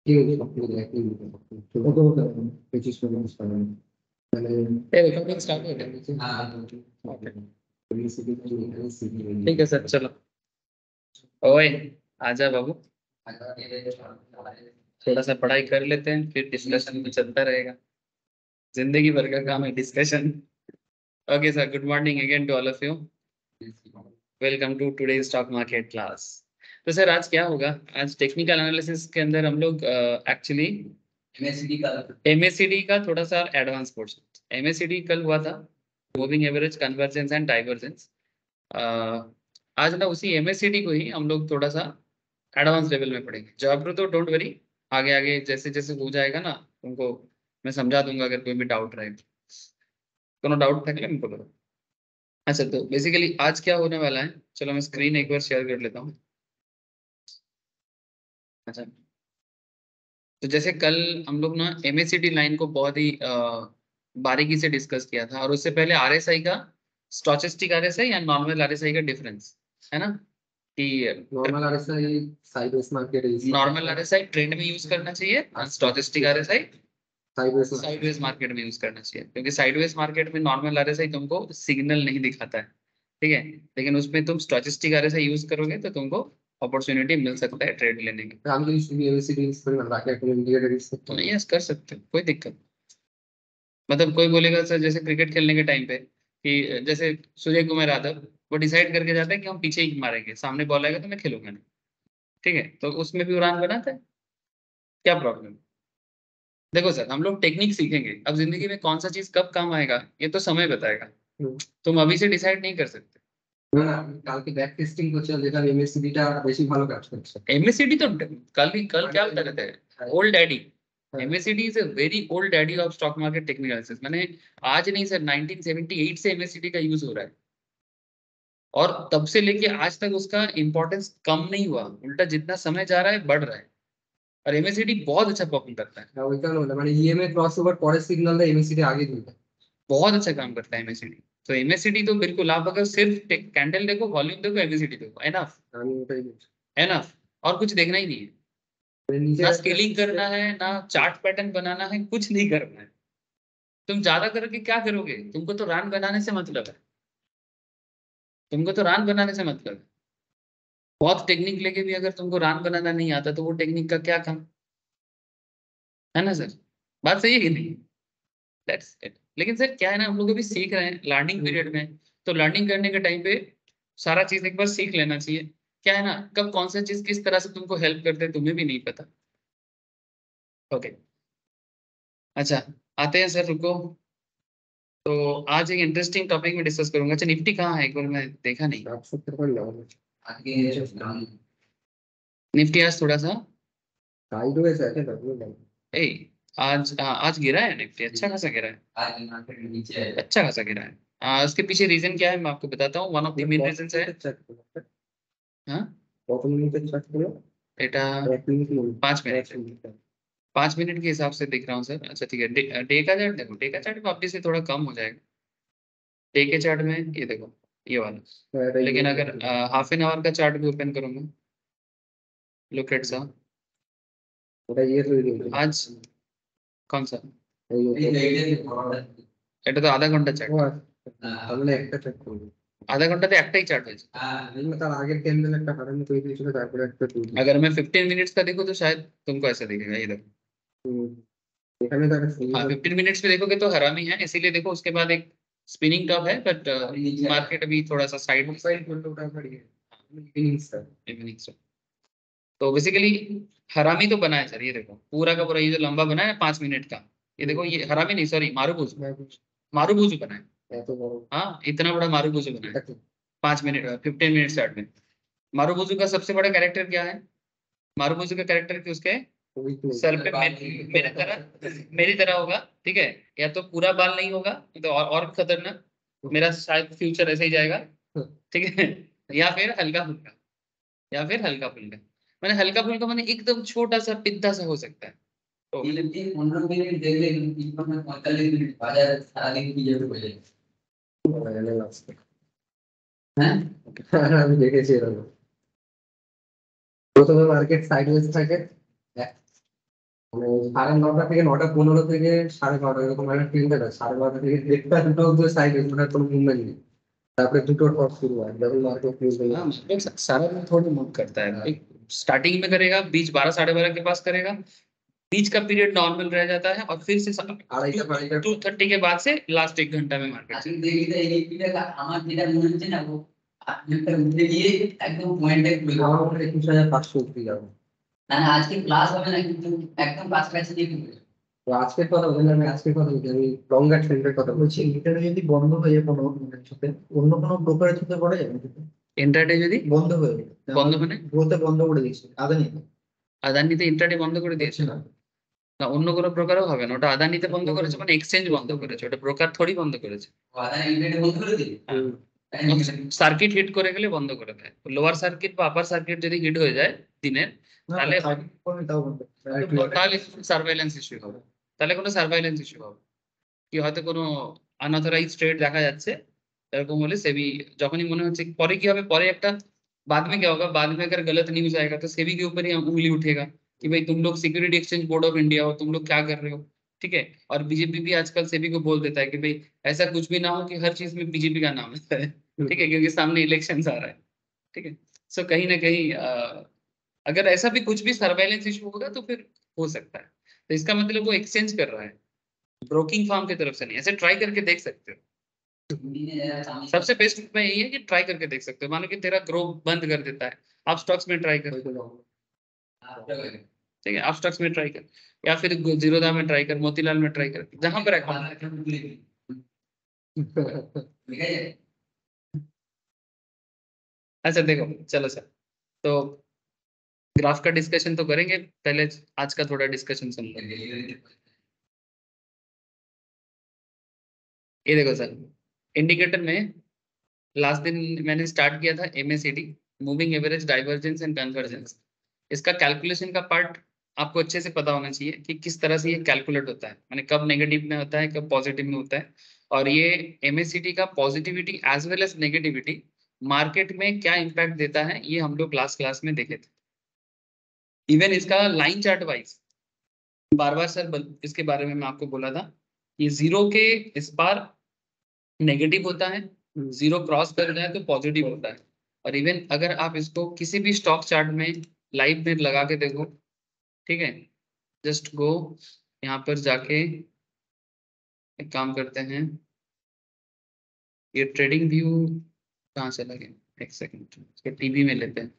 ঠিক আছে, সব থেকে একই ছোট তো হতে হবে 25 টাকা মানে रिकॉर्डिंग स्टार्ट हो गया। ठीक है सर, चलो। ओए आजा बाबू, थोड़ा सा पढ़ाई कर लेते हैं, फिर डिस्कशन भी चलता रहेगा। जिंदगी भर का काम है discussion. Okay sir, good morning again to all of you. Welcome to today stock market class. तो सर आज क्या होगा, आज टेक्निकल एनालिसिस के अंदर हम लोग एक्चुअली एमएससीडी का थोड़ा सा एडवांस पोर्शन। एमएससीडी कल हुआ था, moving average, convergence and divergence. आज ना उसी एमएससीडी को ही हम लोग थोड़ा सा एडवांस लेवल में पढ़ेंगे। जॉब तो डोंट वरी, आगे आगे जैसे जैसे हो जाएगा ना तुमको मैं समझा दूंगा, अगर कोई भी डाउट रहे। कोनो डाउट था क्या मेरे को? अच्छा, तो बेसिकली आज क्या होने वाला है, चलो मैं स्क्रीन एक बार शेयर कर लेता हूँ। अच्छा, तो जैसे कल हम लोग ना एमएससीडी लाइन को बहुत ही बारीकी से डिस्कस किया था, और उससे पहले आरएसआई का, स्टोचस्टिक आरएसआई या नॉर्मल आरएसआई का डिफरेंस है ना, कि नॉर्मल आरएसआई साइडवेज मार्केट है, नॉर्मल आरएसआई ट्रेंड में यूज करना चाहिए, stochastic RSI sideways sideways market में यूज करना चाहिए, क्योंकि साइडवेज मार्केट में नॉर्मल आरएसआई तुमको सिग्नल नहीं दिखाता है, ठीक है, लेकिन उसमें तुम स्टोचस्टिक आरएसआई यूज करोगे तो तुमको अपॉर्चुनिटी मिल सकता है ट्रेड लेने की। हम भी एमएससीडी इस पर लगा के अपने इंडिकेटर इस तो यस कर सकते हो, कोई दिक्कत। मतलब कोई बोलेगा सर जैसे क्रिकेट खेलने के टाइम पे कि जैसे सूर्य कुमार यादव, वो डिसाइड करके जाता है कि हम पीछे ही मारेंगे, सामने बॉल आएगा तो मैं खेलूंगा नहीं, ठीक है, तो उसमें भी उड़ान बनाता है, क्या प्रॉब्लम? देखो सर, हम लोग टेक्निक सीखेंगे, अब जिंदगी में कौन सा चीज कब काम आएगा ये तो समय बताएगा, तुम अभी से डिसाइड नहीं कर सकते। না কালকে ব্যাক টেস্টিং করছিলাম, যেটা এমএসসিবিটা বেশি ভালো কাজ করছে। एमएससीडी तो कल क्या बता रहे थे, old daddy. MSCD is a very old daddy of stock market technical analysis. मैंने आज नहीं सर, 1978 से एमएससीडी का यूज हो रहा है, और तब से लेके आज तक उसका इंपॉर्टेंस कम नहीं हुआ, उल्टा जितना समय जा रहा है बढ़ रहा है, और एमएससीडी बहुत अच्छा परफॉर्म करता है। ওই কারণে হলো, মানে ইএমএ ক্রসওভার পরের সিগন্যালটা एमएससीडी आगे दिया। बहुत अच्छा काम करता है एमएससीडी। तो एमएससीडी तो बिल्कुल, आप अगर सिर्फ कैंडल देखो, वॉल्यूम देखो, एमएससीडी देखो, एनफ আমি ওটাই বলছি। एनफ, और कुछ देखना ही नहीं है। নিজে ना स्केलिंग करना है, ना चार्ट पैटर्न बनाना है, कुछ नहीं करना है। तुम ज्यादा करके क्या करोगे, तुमको तो रान बनाने से मतलब है, तुमको तो रान बनाने से मतलब है। बहुत टेक्निक लेके भी अगर तुमको रान बनाना नहीं आता तो वो टेक्निक का क्या काम, है ना सर? बात सही है कि नहीं? That's it. लेकिन सर क्या है ना, हम लोग अभी सीख रहे हैं, लर्निंग पीरियड में, तो लर्निंग करने के टाइम पे सारा चीज एक बार सीख लेना चाहिए। क्या है ना, कब कौन सा चीज किस तरह से तुमको हेल्प करते हैं तुम्हें भी नहीं पता। ओके, अच्छा, आते हैं सर, रुको। तो आज एक इंटरेस्टिंग टॉपिक में डिस्कस करूंगा। अच्छा, निफ्टी कहाँ है, एक बार मैं देखा नहीं। 70 पर लगाओ। निफ्टी आज थोड़ा सा साइडवेज है क्या कर? ए आज गिरा है निफ्टी, अच्छा खासा गिरा है, अच्छा खासा गिरा है। उसके पीछे रीजन क्या है मैं आपको बताता हूँ। One of the main reason है, हाँ, কত মিনিটের চার্ট হলো? এটা 1 মিনিট नहीं, 5 मिनट, 5 मिनट के हिसाब से दिख रहा हूँ सर। अच्छा ठीक है, डे का चार्ट देखो, डे का चार्ट वापस से थोड़ा कम हो जाएगा। डे के चार्ट में ये देखो, ये वाला, लेकिन अगर हाफ एन आवर का चार्ट भी ओपन करूंगा, लुक एट सा, ওটা ইয়ে তৈরি হলো। आज कौन सा, এই এটা তো আধা ঘন্টা চার্ট, তাহলে একটা চেক করব। आधा घंटा तो একটাই চার্ট হয়েছে। এগুলো তার আগের ক্যান্ডেল একটা হারানো তৈরি হয়েছিল, তারপরে একটা তৈরি। अगर मैं 15 मिनट्स का देखूं तो शायद तुमको ऐसा दिखेगा, ये देखो। এখানে তার हाँ, 15 मिनट्स पे देखोगे तो हरामी है, इसीलिए देखो उसके बाद एक स्पिनिंग टॉप है, बट मार्केट अभी थोड़ा सा साइड साइड विंडोটা बढ़िए इवनिंग सर। इवनिंग से। तो बेसिकली हरामी तो बना है सर, ये देखो पूरा का पूरा, ये जो लंबा बना है 5 मिनट का, ये देखो, ये हरामी नहीं, सॉरी, मारूबूजू, मारूबूजू बना है। এত বড় हाँ, इतना बड़ा मारूबूजू बना है 5 मिनट, 15 मिनट चार्ट में। मारूबूजू का सबसे बड़ा कैरेक्टर क्या है, मारूबूजू का कैरेक्टर कि उसके सर पे मेरी तरह होगा, ठीक है, या तो पूरा बाल नहीं होगा तो और खतरनाक, मेरा शायद फ्यूचर ऐसे ही जाएगा, ठीक है, या फिर हल्का फुल्का, या फिर हल्का फुल्का। मैंने हल्का फुल्का मैंने एकदम छोटा सा पिद्दा सा हो सकता है। तो 15 মিনিট দেখলে 45 মিনিট বাজার সারাদিন কি যাবে বলে হ্যাঁ আমি দেখেছি এরকম। প্রথমে মার্কেট সাইডওয়েজ থাকে, সাড়ে 9টা থেকে 9টা 15 থেকে 9:30 এরকম একটা ট্রেন থাকে। 9:30 থেকে 1:30 দুটো অব্দি সাইড মানে কোনো মুভমেন্ট নেই। তারপরে দুটোর পর শুরু হয় যখন মার্কেট ক্লোজ হয়ে हाँ যায়। मार्केट सारा दिन थोड़ी मूव करता है हाँ। एक स्टार्टिंग में करेगा बीच 12 साढ़े 12 के पास करेगा बीच का पीरियड नॉर्मल रह जाता है और फिर से 2:30 के बाद से लास्ट 1 घंटा में मार्केट আজকে দেখি তো এই পিরিয়ডটা আমার যেটা মনে হচ্ছে না ও 8 ঘন্টা উঠে গিয়ে একদম পয়েন্টে খুলে আমার মনে হয় 21,500 অব্দি যাবে। না না আজকে ক্লাস হবে না কিন্তু একদম কাছাকাছি দিয়ে খুলবে। তো আজকের কথা বলছি না, আমি আজকের কথা বলছি, আমি লঙ্গার ট্রেন্ডের কথা বলছি। এটা যদি বন্ধ হয়ে যায় কোনো সাথে অন্য কোনো ব্রোকারের সাথে পড়ে যাবে इंट्राडे যদি বন্ধ হয়ে যায়, বন্ধ মানে গ্রোথে বন্ধ করে দিয়েছে আদানি আদানিতে ইন্ট্রাডে বন্ধ করে দিয়েছে দিয়েছে না। না অন্য কোনো ব্রোকারও হবে না ওটা আদানিতে বন্ধ করেছে মানে এক্সচেঞ্জ বন্ধ করেছে ওটা ব্রোকার থোড়ি বন্ধ করেছে ও আদানি ইন্টারনেট বন্ধ করে দিই সার্কিট হিট করে গেলে বন্ধ করে দেয় লোয়ার সার্কিট বা আপার সার্কিট যদি হিট হয়ে যায় দিনের তাহলে তাহলে সার্ভেইলেন্স ইস্যু হবে তাহলে কোনো সার্ভেইলেন্স ইস্যু হবে কি হয়তো কোনো আনঅথরাইজ ট্রেড দেখা যাচ্ছে এরকম হলে সেবি যখনই মনে হচ্ছে পরে কি হবে পরে একটা बाद में क्या होगा बाद में अगर गलत न्यूज आएगा तो सेबी के ऊपर ही उंगली उठेगा कि भाई तुम लोग security exchange board of India हो तुम लोग क्या कर रहे हो ठीक है और बीजेपी भी आजकल सेबी को बोल देता है कि भाई ऐसा कुछ भी ना हो कि हर चीज में बीजेपी का नाम आता है ठीक है क्योंकि सामने इलेक्शन आ रहा है ठीक है सो कहीं ना कहीं अगर ऐसा भी कुछ भी सर्वेलेंस इशू होगा तो फिर हो सकता है तो इसका मतलब वो एक्सचेंज कर रहा है ब्रोकिंग फार्म की तरफ से नहीं ऐसे ट्राई करके देख सकते हो सबसे बेस्ट में यही है कि ट्राई करके देख सकते हो मानो कि तेरा ग्रो बंद कर देता है आप स्टॉक्स में ट्राई कर ठीक है आप स्टॉक्स में ट्राई कर या फिर जीरोधा में ट्राई कर मोतीलाल में ट्राई कर जहां पर अच्छा देखो चलो सर तो ग्राफ का डिस्कशन तो करेंगे पहले आज का थोड़ा डिस्कशन सुन लेंगे ये देखो सर इंडिकेटर में लास्ट दिन मैंने स्टार्ट किया था MACD moving average divergence and convergence इसका कैलकुलेशन का पार्ट आपको अच्छे से पता होना चाहिए कि किस तरह से ये कैलकुलेट होता है माने कब नेगेटिव में होता है कब पॉजिटिव में होता है और ये एमएसीडी का positivity as well as negativity market में क्या इम्पैक्ट देता है ये हम लोग लास्ट क्लास में देखे थे इवन इसका लाइन चार्ट वाइज बार बार सर इसके बारे में मैं आपको बोला था ये जीरो के इस बार नेगेटिव होता है जीरो क्रॉस कर जाए तो पॉजिटिव होता है और इवन अगर आप इसको किसी भी स्टॉक चार्ट में लाइव में लगा के देखो ठीक है जस्ट गो यहाँ पर जाके एक काम करते हैं ये ट्रेडिंग व्यू कहाँ से लगे एक सेकंड इसको टीवी में लेते हैं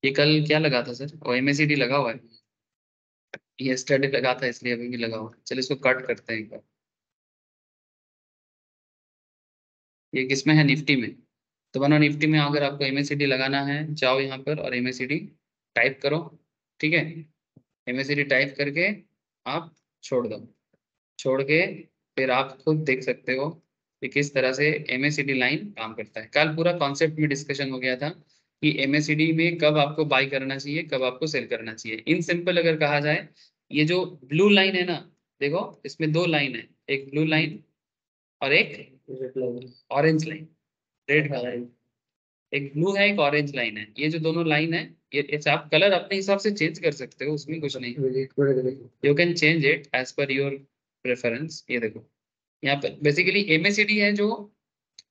ये कल क्या लगा था सर ओ एमएसीडी लगा हुआ है ये स्टडी लगा था इसलिए अभी भी लगा हुआ है चलिए इसको कट करते हैं एक बार ये किसमें है निफ्टी में तो बनो निफ्टी में अगर आपको एमएसीडी लगाना है जाओ यहाँ पर और एमएसीडी टाइप करो ठीक है एमएसीडी टाइप करके आप छोड़ दो छोड़ के फिर आप खुद देख सकते हो कि किस तरह से एमएसीडी लाइन काम करता है कल पूरा कॉन्सेप्ट में डिस्कशन हो गया था कि एमएसीडी में कब आपको बाई करना चाहिए कब आपको सेल करना चाहिए इन सिंपल अगर कहा जाए ये जो ब्लू लाइन है ना देखो इसमें दो लाइन है एक ब्लू लाइन और एक ऑरेंज लाइन रेड का लाइन एक ब्लू है एक ऑरेंज लाइन है ये जो दोनों लाइन है ये आप कलर अपने हिसाब से चेंज कर सकते हो उसमें कुछ नहीं you can change it as per your preference ये देखो यहाँ पर बेसिकली एमएसीडी है जो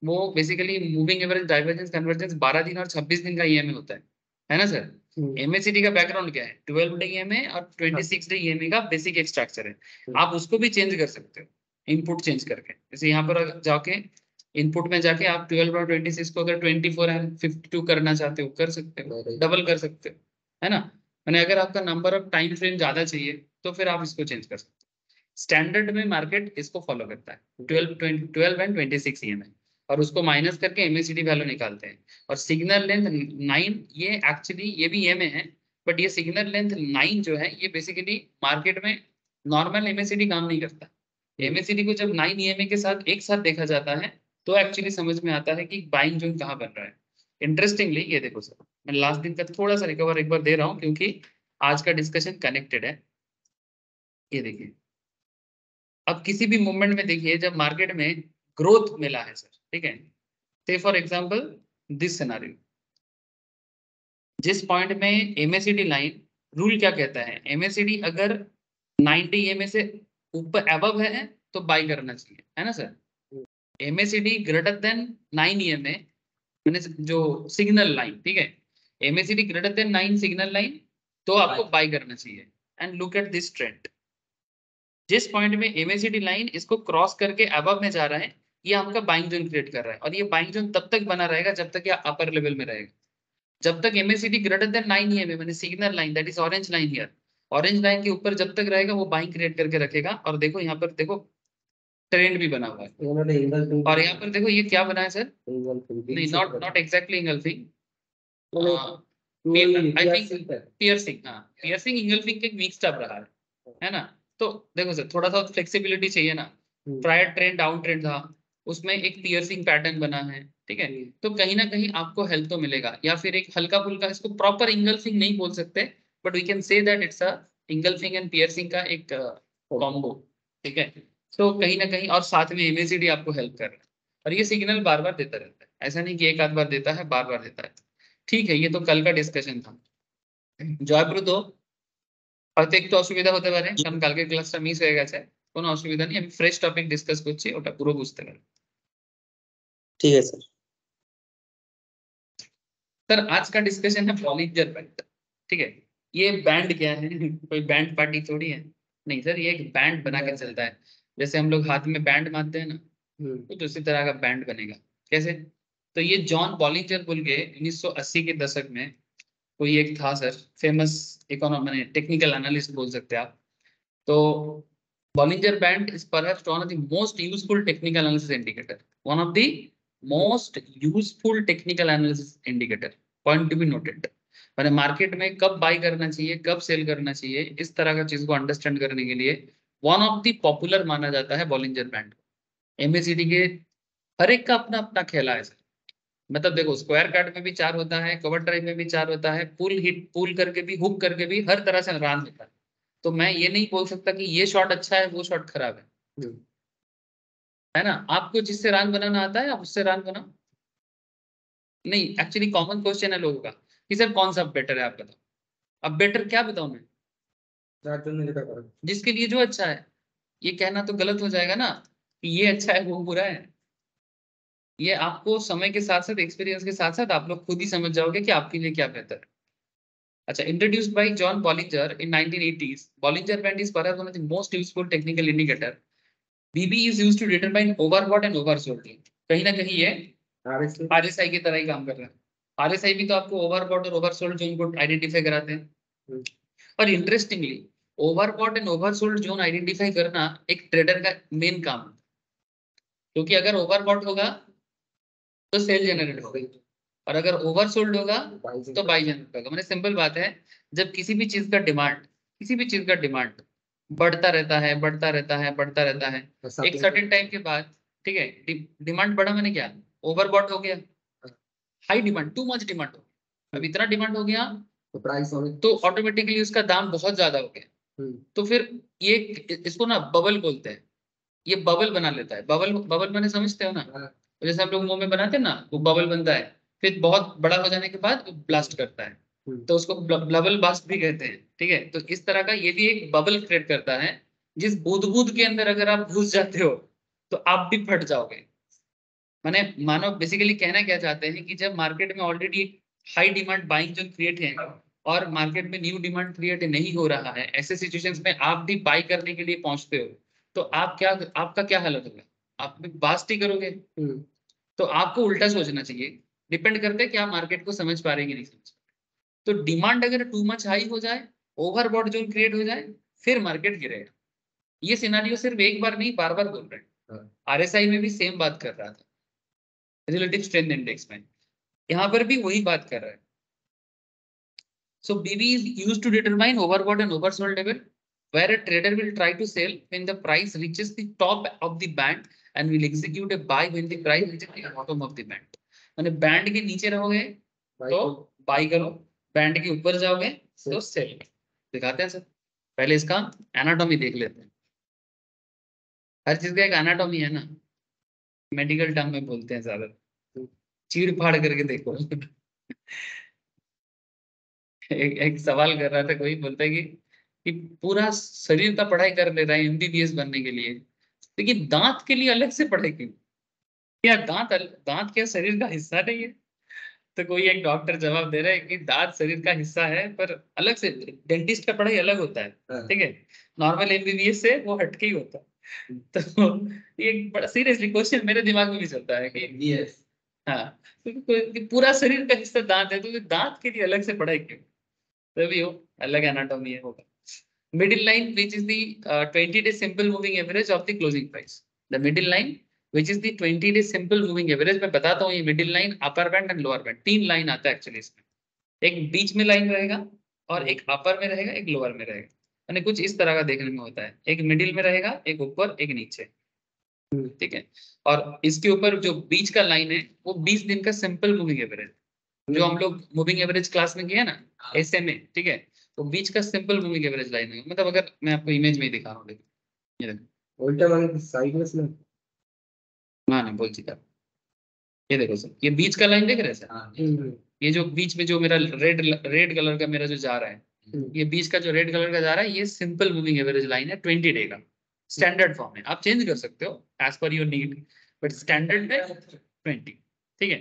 वो basically moving average divergence convergence 12 दिन और 26 दिन का ईएमए होता है ना सर एमएसीडी का बैकग्राउंड क्या है 12 डे ईएमए और 26 डे ईएमए का बेसिक एक स्ट्रक्चर है आप उसको भी चेंज कर सकते हो इनपुट चेंज करके जैसे यहाँ पर जाके इनपुट में जाके आप 12 और 26 को अगर 24 एंड 52 करना चाहते हो कर सकते हो डबल कर सकते हो है ना मैंने अगर आपका नंबर ऑफ टाइम फ्रेम ज्यादा चाहिए तो फिर आप इसको चेंज कर सकते हो स्टैंडर्ड में मार्केट इसको फॉलो करता है 12 एंड 26 ईएमए और उसको माइनस करके एमएसीडी वैल्यू निकालते हैं और सिग्नल लेंथ 9 ये एक्चुअली ये भी ईएमए है बट ये सिग्नल लेंथ 9 जो है ये बेसिकली मार्केट में नॉर्मल एमएसीडी काम नहीं करता एमएसीडी को जब 9 ईएमए के साथ एक साथ देखा जाता है तो एक्चुअली समझ में आता है कि बाइंग जोन कहाँ बन रहा है इंटरेस्टिंगली ये देखो सर मैं लास्ट दिन का थोड़ा सा रिकवर एक बार दे रहा हूँ क्योंकि आज का डिस्कशन कनेक्टेड है ये देखिए अब किसी भी मूवमेंट में देखिए जब मार्केट में ग्रोथ मिला है सर ठीक है। से फॉर एग्जांपल दिस सिनेरियो, जिस पॉइंट में एमएसीडी लाइन, रूल क्या कहता है, एमएसीडी अगर 90 ईएमए से ऊपर अबव है तो बाई करना चाहिए, है ना sir. MACD greater than 9 EMA, मैंने जो सिग्नल लाइन, ठीक है, MACD greater than 9 signal line, तो आपको बाई करना चाहिए। And look at this trend, जिस पॉइंट में एमएसीडी लाइन इसको क्रॉस करके अबव में जा रहा है, ये आपका बाइंग जोन क्रिएट कर रहा है, और ये बाइंग जोन तब तक बना रहेगा जब तक ये अपर लेवल में रहेगा। जब तक एमएसीडी ग्रेटर देन 9 ईएमए, मैंने signal line, that is orange line here, orange line के ऊपर जब तक रहेगा वो बाइंग क्रिएट करके रखेगा। और देखो यहाँ पर देखो ट्रेंड भी बना हुआ है, और यहाँ पर देखो ये क्या बना है सर, नहीं not exactly engulfing, I think piercing, हाँ पियर्सिंग इंगल्फिंग के मिक्स्ड अप रहा है ना। तो देखो सर थोड़ा सा फ्लेक्सिबिलिटी चाहिए ना, प्रायर ट्रेंड डाउन ट्रेंड था, उसमें एक पियर्सिंग पैटर्न बना है, ठीक है, तो कहीं ना कहीं आपको हेल्प तो मिलेगा। या फिर एक हल्का फुल्का, इसको प्रॉपर इंगल्फिंग नहीं बोल सकते, but we can say that it's a engulfing and piercing का एक कॉम्बो, ठीक है। तो कहीं ना कहीं, और साथ में एमएसीडी आपको हेल्प कर रहा है, और ये सिग्नल बार बार देता रहता है, ऐसा नहीं कि एक आध बार देता है, बार बार देता है। ठीक है, ये तो कल का डिस्कशन था। জয়প্রো তো হয়তো একটু অসুবিধা হতে পারে, কারণ কালকে ক্লাসটা মিস হয়ে গেছে, কোনো অসুবিধা নেই, আমি ফ্রেশ টপিক ডিসকাস করছি, ওটা পুরো বুঝতে পারবে। ठीक है सर। सर आज का डिस्कशन है बॉलिंजर बैंड, ठीक है। ये बैंड क्या है, कोई बैंड पार्टी थोड़ी है, नहीं सर, ये एक बैंड बना के चलता है। जैसे हम लोग हाथ में बैंड मारते हैं ना, तो उसी तरह का बैंड बनेगा। कैसे, तो ये जॉन बॉलिंजर बोल के 1980 के दशक में कोई एक था sir, famous economy technical analyst बोल सकते हैं आप। तो Bollinger band is perhaps one of the most useful technical analysis indicator, one of the most useful technical analysis indicator, point to be noted. मैंने मार्केट में कब बाई करना चाहिए, कब सेल करना चाहिए, इस तरह का चीज को अंडरस्टैंड करने के लिए वन ऑफ द पॉपुलर माना जाता है बॉलिंजर बैंड। एमएसीडी के हर एक का अपना अपना खेला है सर। मतलब देखो स्क्वायर कार्ड में भी 4 होता है, कवर ड्राइव में भी 4 होता है, पुल हिट पुल करके भी, हुक करके भी, हर तरह से रन होता है। तो मैं ये नहीं बोल सकता कि ये शॉट अच्छा है वो शॉट खराब है ना। आपको जिससे रन बनाना आता है आप उससे रन बनाओ। नहीं, एक्चुअली कॉमन क्वेश्चन है लोगों का कि सर कौन सा बेटर है, आप बताओ। अब बेटर क्या बताऊं मैं, जिसके लिए जो अच्छा है। ये कहना तो गलत हो जाएगा ना कि ये अच्छा है वो बुरा है। ये आपको समय के साथ साथ, एक्सपीरियंस के साथ साथ आप लोग खुद ही समझ जाओगे कि आपके लिए क्या बेहतर है। अच्छा, introduced by John Bollinger in 1980s, Bollinger Band is perhaps one of the most useful technical indicator. BB is used to determine overbought and oversold. कहीं ना कहीं ये RSI की तरह ही काम कर रहा है। RSI भी तो आपको ओवरबॉट और ओवरसोल्ड जोन को आइडेंटिफाई कराते हैं। और interestingly overbought and oversold zone identify करना एक ट्रेडर का मेन काम है, क्योंकि अगर ओवरबॉट होगा तो सेल जनरेट होगी, और अगर ओवरसोल्ड होगा तो बाई जनरेट होगा। मैंने सिंपल बात है, जब किसी भी चीज का डिमांड, किसी भी चीज का डिमांड बढ़ता रहता है, बढ़ता रहता है, बढ़ता रहता है, एक सर्टेन टाइम के बाद, ठीक है, डिमांड बढ़ा मैंने क्या, ओवरबॉट हो गया, high demand, too much demand हो गया। अब इतना डिमांड हो गया तो प्राइस तो ऑटोमेटिकली उसका दाम बहुत ज्यादा हो गया। तो फिर ये इसको ना बबल बोलते हैं, ये बबल बना लेता है। बबल बबल मैंने समझते हो ना, तो जैसे हम लोग मुंह में बनाते हैं ना, वो बबल बनता है, फिर बहुत बड़ा हो जाने के बाद ब्लास्ट करता है, तो उसको बबल बास्ट भी कहते हैं, ठीक है। तो इस तरह का ये भी एक बबल क्रिएट करता है, जिस बूंद के अंदर अगर आप घुस जाते हो तो आप भी फट जाओगे। माने मानो बेसिकली कहना क्या चाहते हैं कि जब मार्केट में ऑलरेडी हाई डिमांड बाइंग जो क्रिएट है और मार्केट में न्यू डिमांड क्रिएट नहीं हो रहा है, ऐसे सिचुएशंस में आप भी बाई करने के लिए पहुंचते हो, तो आप क्या, आपका क्या हालत होगा, आप भी बास्ट ही करोगे। तो आपको उल्टा सोचना चाहिए, डिपेंड करता है कि आप मार्केट को समझ पा रहे हैं कि नहीं समझ। तो डिमांड अगर टू मच हाई हो जाए, ओवरबॉट जोन क्रिएट हो जाए, फिर मार्केट गिरेगा। ये सिनेरियो सिर्फ एक बार नहीं बार बार बोल रहे हैं। आरएसआई में भी सेम बात कर रहा था, रिलेटिव स्ट्रेंथ इंडेक्स में, यहाँ पर भी वही बात कर रहा है। So BB is used to determine overbought and oversold level, where a trader will try to sell when the price reaches the top of the band and will execute a buy when the price reaches the bottom of the band. माने band के नीचे रहोगे तो by करो, band के ऊपर जाओगे तो सेल। दिखाते हैं सर, पहले इसका एनाटॉमी देख लेते हैं। हर चीज का एक एनाटॉमी है ना। मेडिकल टर्म में बोलते हैं ज्यादा, चीड़ फाड़ करके देखो। एक सवाल कर रहा था कोई, बोलता है कि पूरा शरीर का पढ़ाई कर ले रहा है एमबीबीएस बनने के लिए, लेकिन दांत के लिए अलग से पढ़े क्यों? क्या दांत क्या शरीर का हिस्सा नहीं है? तो कोई एक डॉक्टर जवाब दे रहा है कि दांत शरीर का हिस्सा है, पर अलग से, डेंटिस्ट का पढ़ाई अलग होता है, ठीक है, नॉर्मल एमबीबीएस से वो हटके ही होता है। तो ये एक बड़ा सीरियसली क्वेश्चन मेरे दिमाग में भी चलता है कि यस हाँ, तो पूरा शरीर का हिस्सा दांत है, तो दांत के लिए अलग से पढ़ाई क्यों? तभी हो, अलग एनाटॉमी है होगा। Middle line which is the 20 day simple moving average of the closing price, the middle line which is the 20 day simple moving average। मैं बताता हूँ, ये middle line, upper band and lower band, 3 line आता है actually इसमें। एक बीच में line रहेगा, और एक अपर में रहेगा, एक लोअर में रहेगा, यानी कुछ इस तरह का देखने में होता है, एक मिडिल में रहेगा, एक ऊपर, एक नीचे, ठीक है। और इसके ऊपर जो बीच का लाइन है वो 20 दिन का सिंपल मूविंग एवरेज, जो हम लोग मूविंग एवरेज क्लास में किया ना, ऐसे में, ठीक है, तो बीच का सिंपल मूविंग एवरेज लाइन है। मतलब अगर मैं आपको इमेज में ही दिखा रहा हूँ, देखो ये देखो, ওইটা মানে সাইড में ना हाँ ना बोल चुका, ये देखो सर, ये बीच का लाइन देख रहे हैं सर, हम्म, ये जो बीच में जो मेरा रेड कलर का मेरा जो जा रहा है, ये बीच का जो रेड कलर का जा रहा है, ये सिंपल मूविंग एवरेज लाइन है 20 डे का। स्टैंडर्ड फॉर्म है, आप चेंज कर सकते हो as per your need, but standard है 20, ठीक है।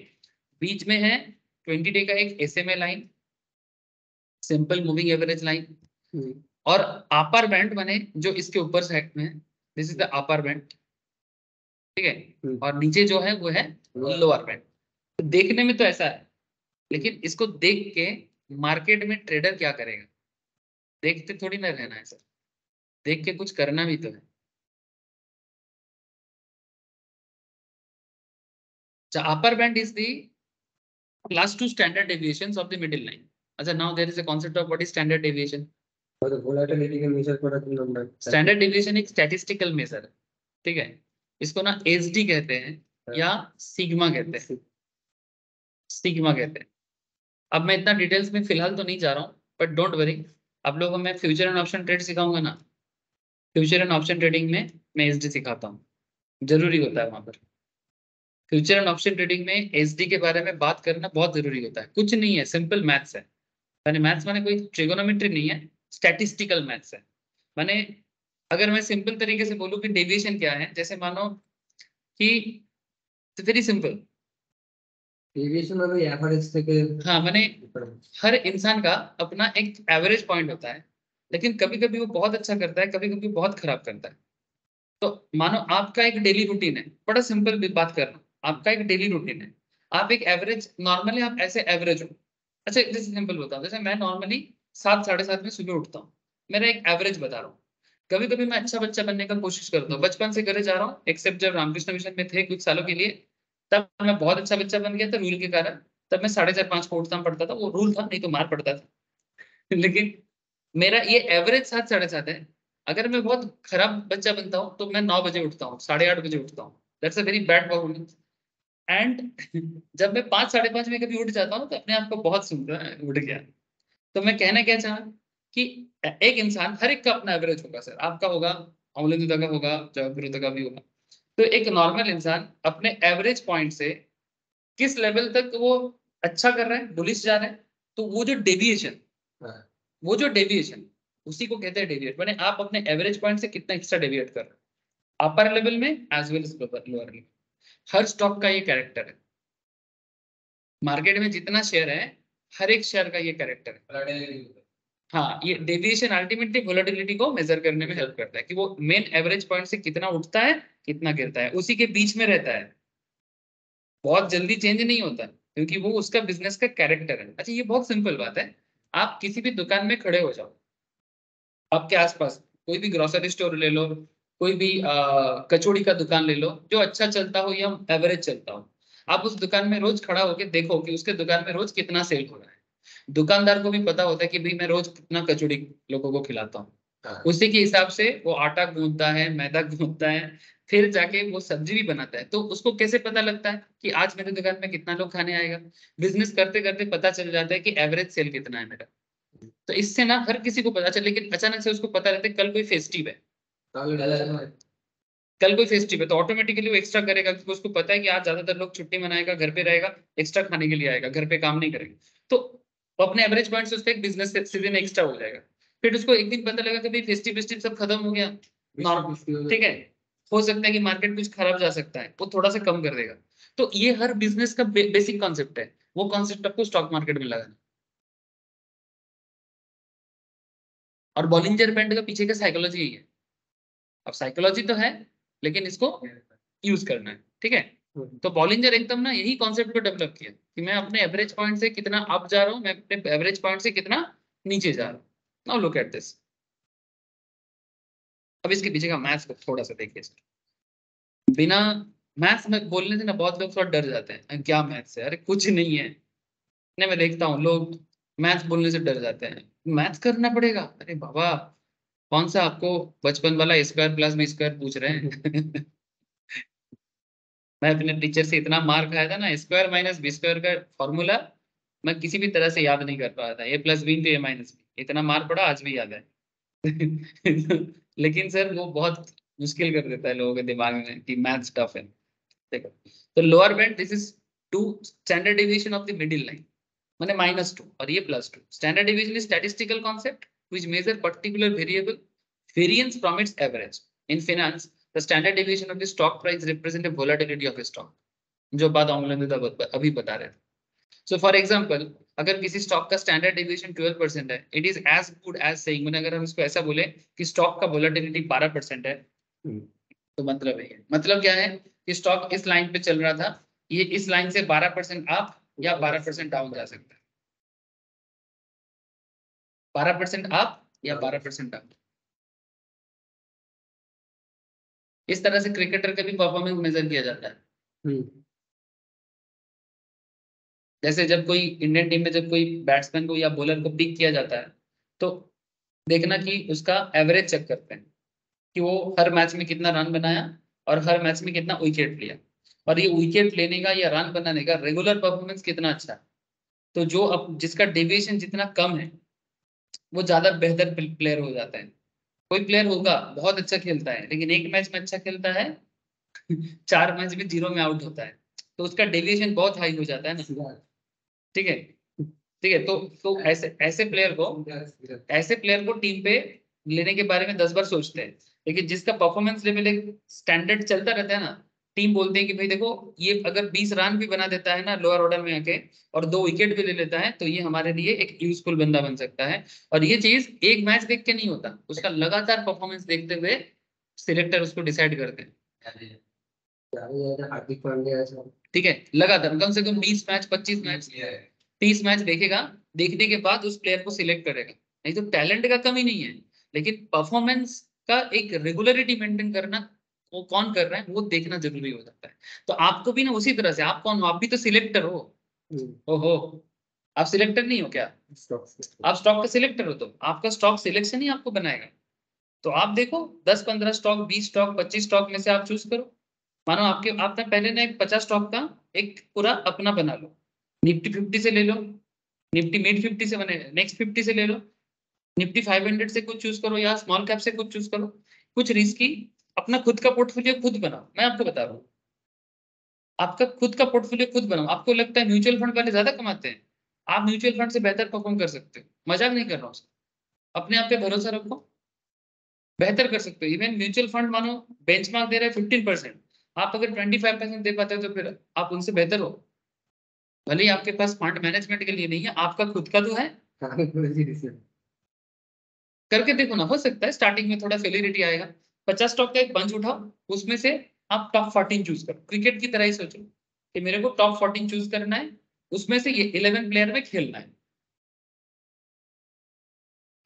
बीच में है 20 डे का एक SMA line, simple moving average line, और अपर बैंड बने जो इसके ऊपर साइड में है, this is the upper band, ठीक है, और नीचे जो है वो है लोअर बैंड। तो देखने में तो ऐसा है, लेकिन इसको देख के मार्केट में ट्रेडर क्या करेगा? देखते थोड़ी ना रहना है सर, देख के कुछ करना भी तो है। The upper band is the class 2 standard deviations of the middle line. अच्छा, now there is a concept of what is standard deviation. और वोलेटिलिटी के मेजर कরার জন্য আমরা स्टैंडर्ड डेविएशन एक स्टैटिस्टिकल मेजर है, ठीक है, इसको ना एसडी कहते हैं या सिग्मा कहते हैं, सिग्मा कहते हैं। अब मैं इतना डिटेल्स में फिलहाल तो नहीं जा रहा हूँ, बट डोंट वरी, आप लोगों को मैं फ्यूचर एंड ऑप्शन ट्रेड सिखाऊंगा ना, फ्यूचर एंड ऑप्शन ट्रेडिंग में मैं एसडी सिखाता हूँ, जरूरी होता है वहां पर। फ्यूचर एंड ऑप्शन ट्रेडिंग में एसडी के बारे में बात करना बहुत जरूरी होता है, कुछ नहीं है, सिंपल मैथ्स है, यानी मैथ्स माने कोई ट्रिगोनोमेट्री नहीं है, स्टैटिस्टिकल मैथ्स है। माने अगर मैं सिंपल तरीके से बोलूं कि डेविएशन क्या है, जैसे मानो कि वेरी सिंपल, डेविएशन और एवरेज থেকে हाँ, माने हर इंसान का अपना एक एवरेज पॉइंट होता है, लेकिन कभी कभी वो बहुत अच्छा करता है, कभी कभी बहुत खराब करता है। तो मानो आपका एक डेली रूटीन है, बड़ा सिंपल बात करना, आपका एक डेली रूटीन है, आप एक एवरेज, नॉर्मली आप ऐसे एवरेज हो। अच्छा, जैसे सिंपल बताऊं, जैसे मैं नॉर्मली 7 साढ़े 7 में सुबह उठता हूँ, मेरा एक एवरेज बता रहा हूँ। कभी कभी मैं अच्छा बच्चा बनने का कोशिश करता हूँ, बचपन से करे जा रहा हूँ, एक्सेप्ट जब रामकृष्ण मिशन में थे कुछ सालों के लिए, तब मैं बहुत अच्छा बच्चा बन गया था रूल के कारण, तब मैं 4:30 5 को उठता पड़ता था, वो रूल था, नहीं तो मार पड़ता था। लेकिन मेरा ये एवरेज 7 साढ़े 7 है। अगर मैं बहुत खराब बच्चा बनता हूँ तो मैं 9 बजे उठता हूँ, 8:30 बजे उठता हूँ, that's a very bad performance. And जब मैं 5 साढ़े 5 में कभी उठ जाता हूँ तो अपने आप को बहुत सुनता है, उठ गया। तो मैं कहना क्या चाहा कि एक इंसान, हर एक का अपना एवरेज होगा सर, आपका होगा, अमलिंदा का होगा, जयपुर का भी होगा। तो एक नॉर्मल इंसान अपने एवरेज पॉइंट से किस लेवल तक वो अच्छा कर रहा है, बुलिश जा रहा है, तो वो जो डेविएशन, वो जो डेविएशन, उसी को कहते हैं डेविएट। माने आप अपने एवरेज पॉइंट से कितना एक्स्ट्रा डेविएट कर रहे हैं, अपर लेवल में as well as lower level. हर स्टॉक का ये कैरेक्टर है, मार्केट में जितना शेयर है, हर एक शेयर का ये कैरेक्टर है। हाँ, ये डेविएशन अल्टीमेटली वोलेटिलिटी को मेजर करने में हेल्प करता है, कि वो मेन एवरेज पॉइंट से कितना उठता है, कितना गिरता है, उसी के बीच में रहता है, बहुत जल्दी चेंज नहीं होता, क्योंकि वो उसका बिजनेस का कैरेक्टर है। अच्छा, ये बहुत सिंपल बात है, आप किसी भी दुकान में खड़े हो जाओ, आपके आसपास कोई भी ग्रोसरी स्टोर ले लो, कोई भी कचौड़ी का दुकान ले लो, जो अच्छा चलता हो या एवरेज चलता हो, आप उस दुकान में रोज खड़ा होकर देखो कि उसके दुकान में रोज कितना सेल हो रहा है। दुकानदार को भी पता होता है कि भाई मैं रोज कितना कचौड़ी लोगों को खिलाता हूँ, उसी के हिसाब से वो आटा गूंथता है, मैदा गूंथता है, फिर जाके वो सब्जी भी बनाता है। तो उसको कैसे पता लगता है कि आज मेरे दुकान में कितना लोग खाने आएगा? बिजनेस करते करते पता चल जाता है कि एवरेज सेल कितना है मेरा। तो इससे ना हर किसी को पता चले, लेकिन अचानक से उसको पता रहता है कल कोई फेस्टिव है, कल कोई फेस्टिव है तो ऑटोमेटिकली वो एक्स्ट्रा करेगा, क्योंकि उसको पता है कि आज ज्यादातर लोग छुट्टी मनाएगा, घर पे रहेगा, एक्स्ट्रा खाने के लिए आएगा, घर पे काम नहीं करेगा, तो वो अपने एवरेज पॉइंट से उसका एक बिजनेस सीजन एक्स्ट्रा हो जाएगा। फिर उसको एक दिन पता लगा कि भाई फेस्टिव सब खत्म हो गया, ठीक है, हो सकता है कि मार्केट कुछ खराब जा सकता है, वो थोड़ा सा कम कर देगा। तो ये हर बिजनेस का बेसिक कॉन्सेप्ट है, वो कॉन्सेप्ट आपको स्टॉक मार्केट में लगाना। और बॉलिंजर बैंड का पीछे का साइकोलॉजी यही है। अब साइकोलॉजी तो है लेकिन इसको यूज करना है, ठीक है। तो बॉलिंजर एकदम ना यही कॉन्सेप्ट को डेवलप किया कि मैं अपने एवरेज पॉइंट से कितना अप जा रहा हूँ, मैं अपने एवरेज पॉइंट से कितना नीचे जा रहा हूँ। Now look at this. अब इसके पीछे का मैथ्स को थोड़ा सा देखिए सर। बिना मैथ्स में बोलने से ना बहुत लोग थोड़ा डर जाते हैं, क्या मैथ्स है, अरे कुछ नहीं है। नहीं, मैं देखता हूँ लोग मैथ्स बोलने से डर जाते हैं, मैथ्स करना पड़ेगा, अरे बाबा कौन सा आपको बचपन वाला स्क्वायर प्लस बी स्क्वायर पूछ रहे हैं। मैं अपने टीचर से इतना मार खाया था ना, स्क्वायर माइनस बी स्क्वायर का फॉर्मूला मैं किसी भी तरह से याद नहीं कर पाया था, ए प्लस बी इंटू ए माइनस बी, इतना मार पड़ा आज भी याद है। लेकिन सर वो बहुत मुश्किल कर देता है लोगों के दिमाग में कि मैथ्स टफ है। देखो तो lower band this is 2 standard deviation of the middle line, माने -2 और ये +2। Standard deviation is statistical concept which major particular variable variance from its average. In finance the standard deviation of the stock price represent the volatility of a stock, जो बात online अभी बता रहे थे। So for example अगर किसी stock का standard deviation 12% है, it is as good as saying, मैंने अगर हम इसको ऐसा बोले कि स्टॉक का वोलेटिलिटी 12% है, तो मतलब है, मतलब क्या है कि स्टॉक इस लाइन पे चल रहा था, ये इस लाइन से 12% अप या 12% डाउन जा सकता है, 12% अप या 12% डाउन। इस तरह से क्रिकेटर का भी परफॉर्मेंस मेजर किया जाता है। जैसे जब कोई इंडियन टीम में जब कोई बैट्समैन को या बॉलर को पिक किया जाता है तो देखना कि उसका एवरेज चेक करते हैं कि वो हर मैच में कितना रन बनाया और हर मैच में कितना विकेट लिया, और ये विकेट लेने का या रन बनाने का रेगुलर परफॉर्मेंस कितना अच्छा है। तो जो अब जिसका डेविएशन जितना कम है वो ज्यादा बेहतर प्लेयर हो जाता है। कोई प्लेयर होगा बहुत अच्छा खेलता है लेकिन एक मैच में अच्छा खेलता है, 4 मैच में 0 में आउट होता है, तो उसका डेविएशन बहुत हाई हो जाता है ना, ठीक है। ठीक है, तो ऐसे प्लेयर को टीम पे लेने के बारे में 10 बार सोचते हैं, लेकिन जिसका परफॉर्मेंस लेवल एक स्टैंडर्ड चलता रहता है ना, टीम बोलते हैं कि भाई देखो ये अगर 20 रन भी बना देता है ना लोअर ऑर्डर में आके और 2 विकेट भी ले लेता है तो ये हमारे लिए एक यूजफुल बंदा बन सकता है। और ये चीज एक मैच देख के नहीं होता, उसका लगातार परफॉर्मेंस देखते हुए सिलेक्टर उसको डिसाइड करते हैं। हार्दिक पांड्या, ठीक है, लगातार कम से कम 20 मैच 25 मैच 30 मैच देखेगा, देखने के बाद उस प्लेयर को सिलेक्ट करेगा। नहीं तो टैलेंट का कमी नहीं है, लेकिन परफॉर्मेंस का एक रेगुलरिटी मेंटेन करना वो कौन कर रहा है वो देखना जरूरी हो जाता है। तो आपको भी ना उसी तरह से, आप कौन हो, आप भी तो सिलेक्टर हो। ओहो, आप सिलेक्टर नहीं हो क्या? आप स्टॉक का सिलेक्टर हो, तो आपका स्टॉक सिलेक्शन ही आपको बनाएगा। तो आप देखो 10-15 स्टॉक 20 स्टॉक 25 स्टॉक में से आप चूज करो। मानो आपने पहले ना एक 50 स्टॉक का एक पूरा अपना बना लो, निफ्टी 50 से ले लो, निफ्टी मिड 50 से बने नेक्स्ट 50 से ले लो, निफ्टी 500 से कुछ चूज करो या स्मॉल कैप से कुछ चूज करो, कुछ रिस्की अपना खुद का पोर्टफोलियो खुद बनाओ। मैं आपको बता रहा हूँ, आपका खुद का पोर्टफोलियो खुद बनाओ। आपको लगता है म्यूचुअल फंड वाले ज्यादा कमाते हैं, आप म्यूचुअल फंड से बेहतर परफॉर्म कर सकते हो, मजाक नहीं कर रहा हूँ, अपने आप पे भरोसा रखो, बेहतर कर सकते हो। इवन म्यूचुअल फंड मानो बेंचमार्क दे रहा है 15%, आप अगर 25% दे पाते हो तो फिर आप उनसे बेहतर हो। भले ही आपके पास फंड मैनेजमेंट के लिए नहीं है, आपका खुद का तो है, करके देखो ना, हो सकता है स्टार्टिंग में थोड़ा फेलियरिटी आएगा। 50 स्टॉक का एक बंच उठाओ, उसमें से आप टॉप 14 चूज करो, क्रिकेट की तरह ही सोचो कि मेरे को टॉप 14 चूज करना है, उसमें से ये 11 प्लेयर में खेलना है,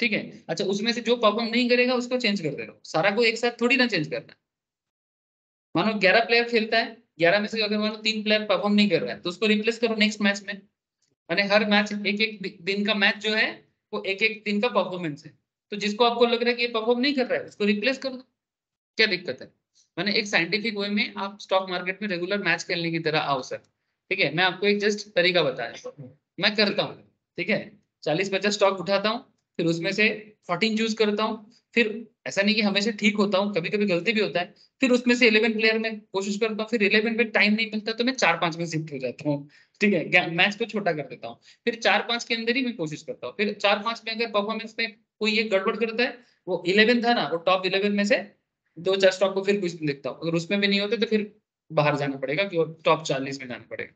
ठीक है। अच्छा, उसमें से जो परफॉर्म नहीं करेगा उसको चेंज कर दे रहा हूँ, सारा को एक साथ थोड़ी ना चेंज करना है। मानो 11 प्लेयर खेलता है, 11 में से अगर मानो 3 प्लेयर परफॉर्म नहीं कर रहा है तो उसको रिप्लेस करो नेक्स्ट मैच में। माने हर मैच एक एक दिन का मैच जो है वो एक एक दिन का परफॉर्मेंस है, तो जिसको आपको लग रहा है कि ये परफॉर्म नहीं कर रहा है उसको रिप्लेस कर दो, क्या दिक्कत है। मैंने एक साइंटिफिक वे में आप स्टॉक मार्केट में रेगुलर मैच खेलने की तरह आओ सर, ठीक है। मैं आपको एक जस्ट तरीका बताया, मैं करता हूँ, ठीक है। 40-50 स्टॉक उठाता हूँ, फिर उसमें से 14 चूज करता हूँ, फिर ऐसा नहीं कि हमेशा ठीक होता हूँ, कभी कभी गलती भी होता है, फिर उसमें से 11 प्लेयर में कोशिश करता हूँ, फिर 11 में टाइम नहीं मिलता तो मैं 4-5 में शिफ्ट हो जाता हूँ। ठीक है, मैच को छोटा कर देता हूँ, फिर 4-5 के अंदर ही मैं कोशिश करता हूँ, फिर 4-5 में अगर परफॉर्मेंस में कोई एक गड़बड़ करता है, वो 11 था ना, वो टॉप 11 में से 2-4 स्टॉक को फिर कुछ देखता हूँ, अगर उसमें भी नहीं होते तो फिर बाहर जाना पड़ेगा कि टॉप 40 में जाना पड़ेगा।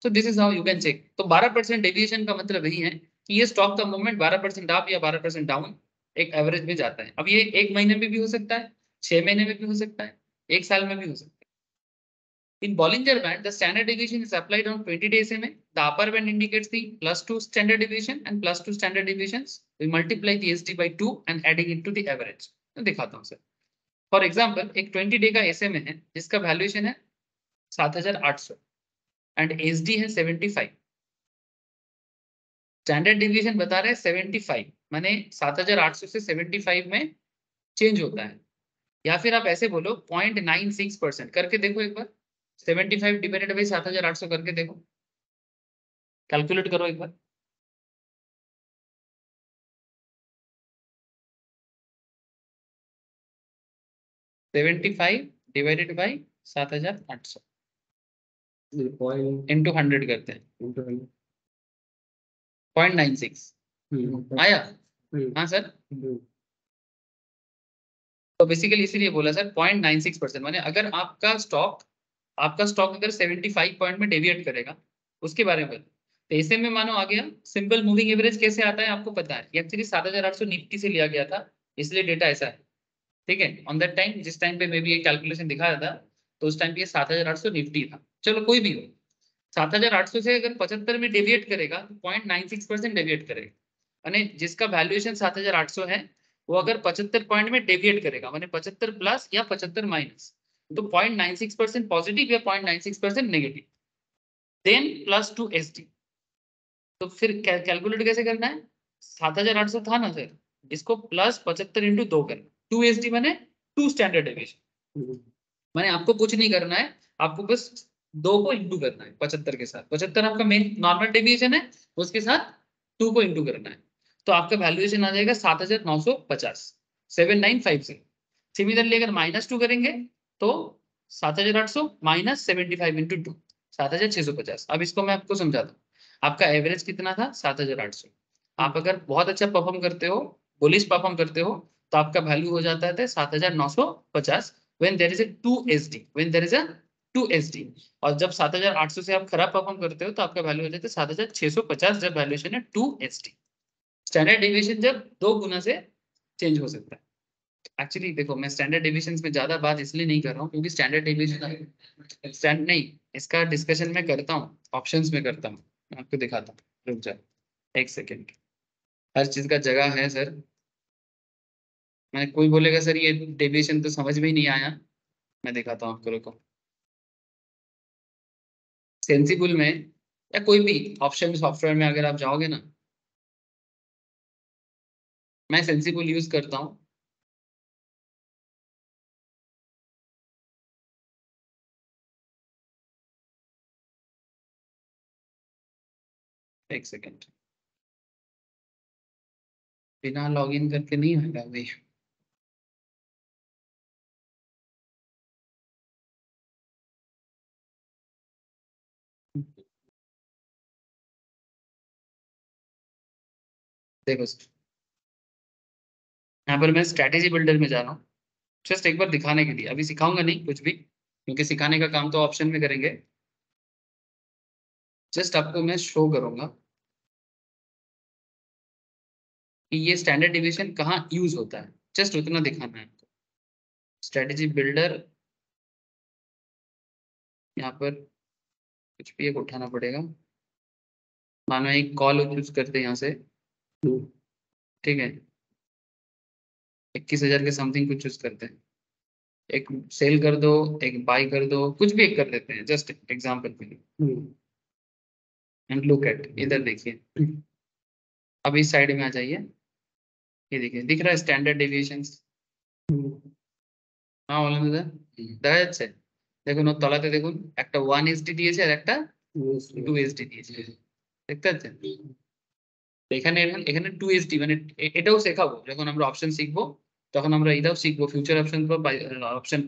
तो this is how you can check. तो 12% डेविएशन का मतलब यही है कि ये स्टॉक का मूवमेंट 12% अप या 12% डाउन एक एवरेज में जाता है। अब ये 1 महीने में भी हो सकता है, 6 महीने में भी हो सकता है, 1 साल में भी हो सकता है। In Bollinger Band, the standard deviation is applied on 20-day SMA. The upper band indicates the +2 standard deviation, and +2 standard deviations we multiply the SD by 2 and adding it to the average. तो दिखाता हूँ sir. For example एक 20 day का SMA है जिसका valuation है 7800 and SD है 75। Standard division बता रहे हैं 75, माने 7800 से 75 में चेंज होता है। या फिर आप ऐसे बोलो 0.96% करके देखो एक बार, 75 डिवाइडेड बाई 7800 करके देखो, कैलकुलेट करो एक बार। Seventy five divided by 7800 point into 100 करते हैं, 0.96 आया। हाँ सर, तो बेसिकली इसीलिए बोला सर 0.96%, माने अगर आपका स्टॉक अगर 75 पॉइंट में डेविएट करेगा, उसके बारे में तो ऐसे में मानो आ गया। सिंपल मूविंग एवरेज कैसे आता है आपको पता है, एक्चुअली 7800 निफ्टी से लिया गया था, इसलिए डेटा ऐसा है। ठीक है, ऑन दैट टाइम जिस टाइम पे मैं भी ये कैलकुलेशन दिखा रहा था, तो उस टाइम पे 7800 निफ्टी था। चलो कोई भी हो, 7800 से अगर 75 में डेविएट करेगा तो 0.96% डेविएट करेगा, यानी जिसका वैल्यूएशन 7800 है वो अगर 75 पॉइंट में डेविएट करेगा, माने 75 प्लस या 75 माइनस, तो 0.96% पॉजिटिव या 0.96% नेगेटिव, देन +2 SD। तो फिर कैलकुलेट कैसे करना है, 7800 था ना सर, इसको प्लस 75 इंटू 2 करना, 2 SD माने 2 स्टैंडर्ड डेविएशन। माने आपको कुछ नहीं करना है, आपको बस 2 को इंटू करना है 75 के साथ। 75 आपका मेन नॉर्मल डेविएशन है, उसके साथ 2 को इंटू करना है, तो आपका वैल्यूएशन आ जाएगा 7950, 7950। सिमिलरली अगर -2 करेंगे तो 7800 माइनस 75 इंटू 2, 7650। अब इसको मैं आपको समझाता हूँ। आपका एवरेज कितना था 7800। आप अगर बहुत अच्छा परफॉर्म करते हो, बुलिश परफॉर्म करते हो, तो आपका वैल्यू हो जाता है 7950 when there is a 2 SD, when there is a 2 SD। और जब 7800 से आप खराब परफॉर्म करते हो तो आपका वैल्यू हो जाता है 7650 जब वैल्यूएशन है 2 SD। स्टैंडर्ड डेविएशन जब 2 गुना से चेंज हो सकता है। एक्चुअली देखो, मैं स्टैंडर्ड डेविएशन में ज्यादा बात इसलिए नहीं कर रहा हूँ क्योंकि स्टैंडर्ड डेविएशन स्टैंड नहीं, इसका डिस्कशन मैं करता हूँ, ऑप्शंस में करता हूँ, मैं आपको दिखाता हूँ, रुक जाओ एक सेकेंड। हर चीज का जगह है सर। मैं कोई बोलेगा सर ये डेविएशन तो समझ में ही नहीं आया, मैं दिखाता हूँ आपको, रुको। सेंसिबल में या कोई भी ऑप्शन सॉफ्टवेयर में अगर आप जाओगे ना, मैं सेंसिबल यूज करता हूँ। एक सेकेंड, बिना लॉगिन करके नहीं होगा भाई। देखो सर, यहाँ पर मैं स्ट्रैटेजी बिल्डर में जा रहा हूँ, जस्ट एक बार दिखाने के लिए, अभी सिखाऊंगा नहीं कुछ भी क्योंकि सिखाने का काम तो ऑप्शन में करेंगे, जस्ट आपको मैं शो करूंगा कि ये स्टैंडर्ड डिवीजन कहाँ यूज होता है, जस्ट उतना दिखाना है आपको। स्ट्रैटेजी बिल्डर, यहाँ पर कुछ भी एक उठाना पड़ेगा, मानो एक कॉल यूज करते हैं यहाँ से, ठीक है, 21,000 के समथिंग कुछ चूज करते हैं, एक सेल कर दो, एक बाई कर दो, कुछ भी एक कर देते हैं जस्ट एग्जांपल के लिए। एंड लुक एट, इधर देखिए, अब इस साइड में आ जाइए, ये देखिए दिख रहा है स्टैंडर्ड डेविएशंस। হ্যাঁ বলেন দাদা, দেখা যাচ্ছে? দেখুন ওর তলাতে দেখুন একটা 1 SD দিয়েছে আর একটা 2 SD দিয়েছে, দেখতে পাচ্ছেন? এখানে এখানে 2SD মানে এটাও শেখাবো, যখন আমরা অপশন শিখবো তখন আমরা এটাও শিখবো, ফিউচার অপশন অপশন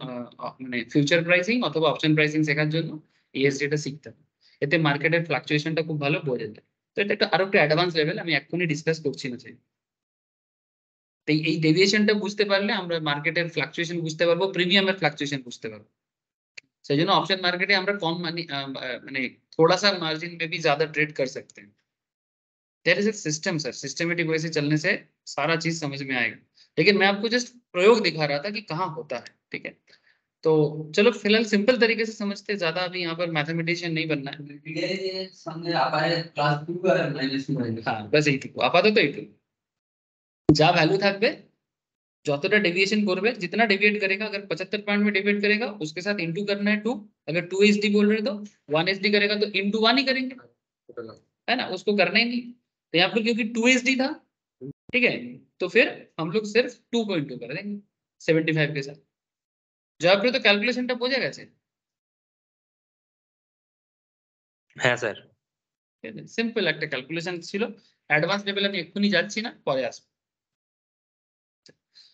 মানে ফিউচার প্রাইসিং অথবা অপশন প্রাইসিং শেখার জন্য ESD টা শিখতে হবে। এতে মার্কেটের ফ্লাকচুয়েশনটা খুব ভালো বোঝা যায়। তো এটা একটা আরো একটা অ্যাডভান্স লেভেল, আমি এক্ষুনি ডিসকাস করছি না। এই ডেভিয়েশনটা বুঝতে পারলে আমরা মার্কেটের ফ্লাকচুয়েশন বুঝতে পারবো, প্রিমিয়ামের ফ্লাকচুয়েশন বুঝতে পারবো। সেই জন্য ऑप्शन मार्केट में আমরা कम মানে थोड़ा सा मार्जिन में भी ज्यादा ट्रेड कर सकते हैं। There is a system sir, systematic way से चलने से सारा चीज समझ में आएगा। लेकिन मैं आपको जस्ट प्रयोग दिखा रहा था कि कहाँ होता है, ठीक है। तो चलो फिलहाल सिंपल तरीके से समझते, ज्यादा अभी यहाँ पर मैथमेटिशियन नहीं बनना है। ভিডিওর সামনে আবার ক্লাস 2 আর -1 हाँ बस এইটুকু আপাতত, এইটুকু যা ভ্যালু থাকবে, যতটা डेविएशन করবে, जितना डेविएट करेगा, अगर 75 पॉइंट में डेविएट करेगा उसके साथ इंटू करना है 2, अगर 2SD बोल रहे तो 1SD करेगा तो इंटू 1 ही करेंगे, है ना, उसको करना ही नहीं। तो यहाँ पर क्योंकि 2SD था, ठीक है, तो फिर हम लोग सिर्फ 2 को इंटू कर देंगे 75 के साथ। जब तो कैलकुलेशनটা বোঝা গেছে? হ্যাঁ স্যার। সিম্পল একটা ক্যালকুলেশন ছিল, অ্যাডভান্স লেভেল আমি এক্ষুনি যাচ্ছি না, পরে আসবো।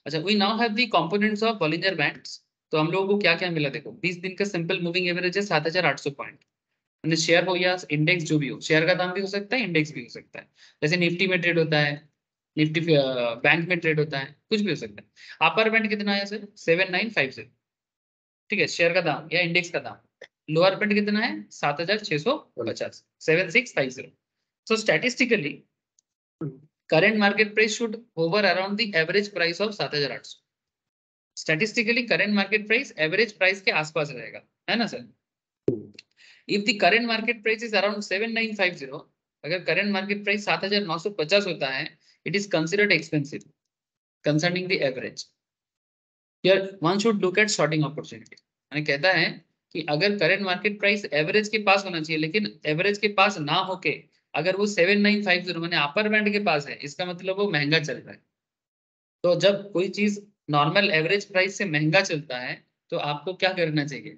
अच्छा, we now have the components of Bollinger bands. तो हम लोगों को क्या क्या मिला, देखो 20 दिन का सिंपल मूविंग एवरेज है 7800 पॉइंट। मैंने शेयर हो या इंडेक्स जो भी हो, शेयर का दाम भी हो सकता है, इंडेक्स भी हो सकता है। जैसे निफ्टी में ट्रेड होता है, निफ्टी बैंक में ट्रेड होता है, कुछ भी हो सकता है। अपर बैंड कितना है सर? 7950, ठीक है, शेयर का दाम या इंडेक्स का दाम। लोअर बैंड कितना है? 7650, 7650। सो statistically current market price should hover around the average price of 7800। statistically current market price average price के आसपास रहेगा, है ना sir. if the current market price is around 7950, अगर current market price 7950 होता है, it is considered expensive concerning the average। here one should look at shorting opportunity। यानी कहता है कि अगर current market price average के पास होना चाहिए, लेकिन average के पास ना होके अगर वो 7950 मैंने अपर बैंड के पास है, इसका मतलब वो महंगा चल रहा है। तो जब कोई चीज नॉर्मल एवरेज प्राइस से महंगा चलता है तो आपको क्या करना चाहिए?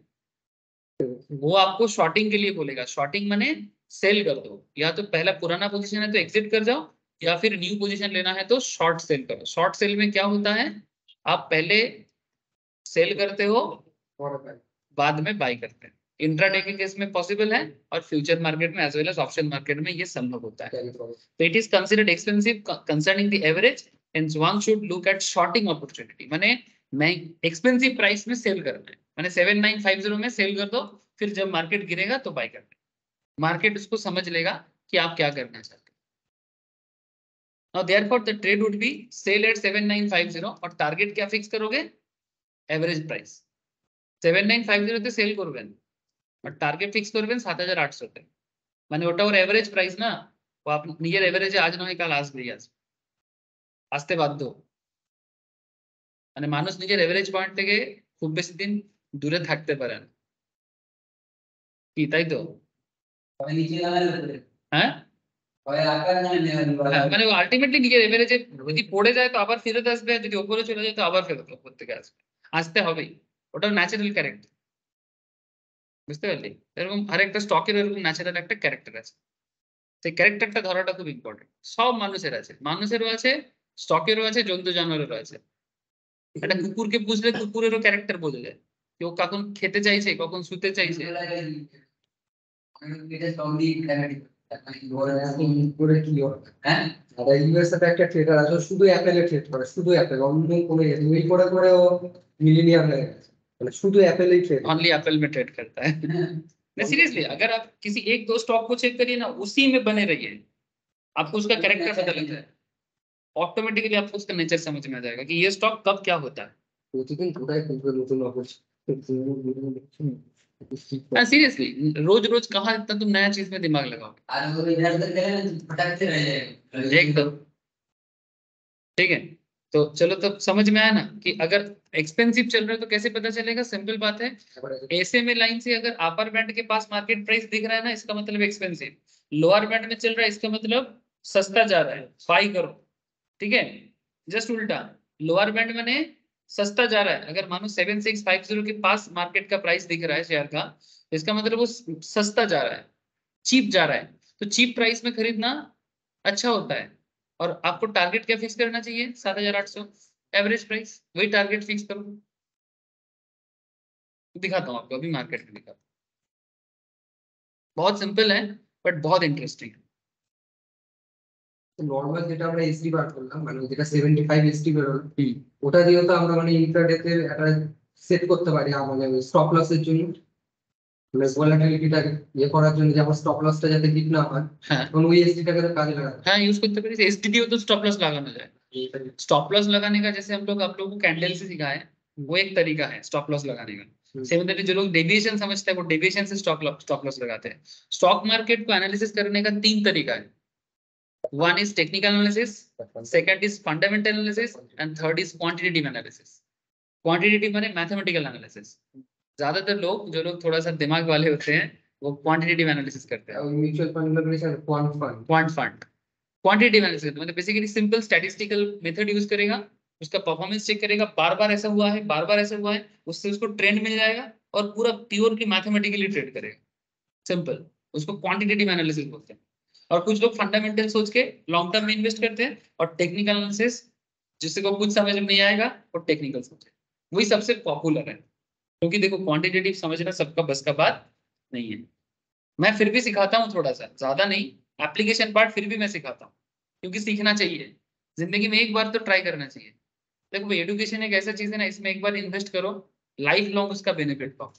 वो आपको शॉर्टिंग के लिए बोलेगा। शॉर्टिंग माने सेल कर दो, या तो पहला पुराना पोजीशन है तो एग्जिट कर जाओ, या फिर न्यू पोजीशन लेना है तो शॉर्ट सेल करो। शॉर्ट सेल में क्या होता है, आप पहले सेल करते हो बाद में बाय करते हैं। इंट्राडे के केस में पॉसिबल है, और फ्यूचर मार्केट में as well as option market में ये संभव होता है। तो it is considered expensive concerning the average, and one should look at shorting opportunity. माने मैं एक्सपेंसिव प्राइस में सेल करना है, माने 7950 में सेल कर दो, फिर जब मार्केट गिरेगा तो बाय करना है। मार्केट उसको समझ लेगा कि आप क्या करना चाहते हैं। Now therefore the trade would be sell at 7950, और टारगेट क्या फिक्स करोगे? एवरेज प्राइस 7950 তে সেল করবেন, আর টার্গেট ফিক্স করবেন 7800 তে। মানে ওটা ওর এভারেজ প্রাইস না, ও আপনি নিজের এভারেজে আজ নয় কাল আসবেই, আসতে বাধ্য। মানে মানুষ নিজের এভারেজ পয়েন্ট থেকে খুব বেশি দিন দূরে থাকতে পারে না, কি তাই তো? নিচে নামালে উপরে, হ্যাঁ হয় আকার না নেওয়া, মানে ও আলটিমেটলি নিজের এভারেজে যদি পড়ে যায় তো আবার ফেরত আসবে, আর যদি উপরে চলে যায় তো আবার ফেরত উপর থেকে আসবে, আসতে হবেই, ওটা ন্যাচারাল ক্যারেক্টার। বুঝতে পারলি? এরকম আরেকটা স্টকের এরকম ন্যাচারাল একটা ক্যারেক্টার আছে, সেই ক্যারেক্টারটা ধরাটা খুব ইম্পর্টেন্ট। সব মানুষের আছে, মানুষেরও আছে, স্টকেরও আছে, জন্তু জানোয়ারেরও আছে। একটা কুকুরকে বুঝলে কুকুরেরও ক্যারেক্টার বোঝা যায়, যে ও কখন খেতে চাইছে, কখন শুতে চাইছে। এটা সবই ড্রামাটিক করে কি হয়, হ্যাঁ। আর ইউএসএ তে একটা ট্রেডার আছে শুধু অ্যাপেলে ট্রেড করে, শুধু অ্যাপেল, অন্য কোনো এই করে করে ও মিলিনিয়ার হয়ে গেছে, মানে শুধু অ্যাপেলেই ট্রেড। ओनली एप्पल में ट्रेड करता है। नहीं सीरियसली, अगर आप किसी एक दो स्टॉक को चेक करिए ना, उसी में बने रहिए, आपको उसका कैरेक्टर पता लग जाए, ऑटोमेटिकली आपको उसका नेचर समझ में आ जाएगा कि ये स्टॉक कब क्या होता है। প্রতিদিন কোথায় খুঁজবে নতুন অপরচুনিটি। हाँ सीरियसली, रोज रोज कहाँ इतना तुम नया चीज में दिमाग लगाओगे? আর वो इधर उधर करे ना भटकते रह जाएगा एकदम, ठीक है। तो चलो तब समझ में आया ना कि अगर एक्सपेंसिव चल रहा है तो कैसे पता चलेगा? सिंपल बात है, ऐसे में लाइन से अगर अपर बैंड के पास मार्केट प्राइस दिख रहा है ना, इसका मतलब एक्सपेंसिव। लोअर बैंड में चल रहा है, इसका मतलब सस्ता जा रहा है, बाई करो, ठीक है। जस्ट उल्टा, लोअर बैंड में सस्ता जा रहा है, अगर मानो 7650 के पास मार्केट का प्राइस दिख रहा है शेयर का, इसका मतलब वो सस्ता जा रहा है, चीप जा रहा है। तो चीप प्राइस में खरीदना अच्छा होता है, और आपको टारगेट क्या फिक्स करना चाहिए? 7,800 एवरेज प्राइस, वही टारगेट फिक्स करो। दिखाता हूँ आपको, अभी मार्केट में दिखाता हूँ। बहुत सिंपल है बट बहुत इंटरेस्टिंग है। নরমাল যেটা আমরা এসডি বার করলাম মানে যেটা 75 এসডি বেরোলো ওটা দিয়েও তো আমরা মানে ইন্ট্রাডেতে একটা সেট করতে পারি আমাদের স্টপ লসের জন্য মানে ভলাটিলিটিটা ইয়ে করার জন্য যে আমার স্টপ লসটা যাতে হিট না হয় হ্যাঁ তখন ওই এসডিটাকে তো কাজে লাগাতে हाँ यूज करते पारी एसडीडी हो तो स्टॉप लॉस लगाना जाए। स्टॉप लॉस लगाने का जैसे हम लोग आप लोगों को कैंडल से सिखाए वो एक तरीका है स्टॉप लॉस लगाने का। सिमिलरली जो लोग डेविएशन समझते हैं वो डेविएशन से स्टॉप लॉस लगाते हैं। स्टॉक मार्केट को एनालिसिस करने का 3 तरीका है। One is technical analysis, second is fundamental analysis and third is quantitative analysis. Quantitative माने मैथमेटिकल एनालिसिस। ज्यादातर लोग जो लोग थोड़ा सा दिमाग वाले होते हैं वो क्वांटिटेटिव एनालिसिस करते हैं। Mutual fund regulation quant fund quantitative analysis मतलब basically simple statistical method use करेगा, उसका परफॉर्मेंस चेक करेगा, बार बार ऐसा हुआ है, बार बार ऐसा हुआ है, उससे उसको ट्रेंड मिल जाएगा और पूरा प्योर की मैथमेटिकली ट्रेड करेगा। सिंपल, उसको क्वांटिटेटिव एनालिसिस बोलते हैं। और कुछ लोग फंडामेंटल सोच के लॉन्ग टर्म में इन्वेस्ट करते हैं और टेक्निकल एनालिसिस जिससे को कुछ समझ में नहीं आएगा और टेक्निकल सोचे, वही सबसे पॉपुलर है। क्योंकि देखो क्वांटिटेटिव समझना सबका बस का बात नहीं है। मैं फिर भी सिखाता हूँ थोड़ा सा, ज्यादा नहीं, एप्लीकेशन पार्ट फिर भी मैं सिखाता हूँ क्योंकि सीखना चाहिए। जिंदगी में एक बार तो ट्राई करना चाहिए। देखो एजुकेशन एक ऐसा चीज है ना, इसमें एक बार इन्वेस्ट करो, लाइफ लॉन्ग उसका बेनिफिट पाओ।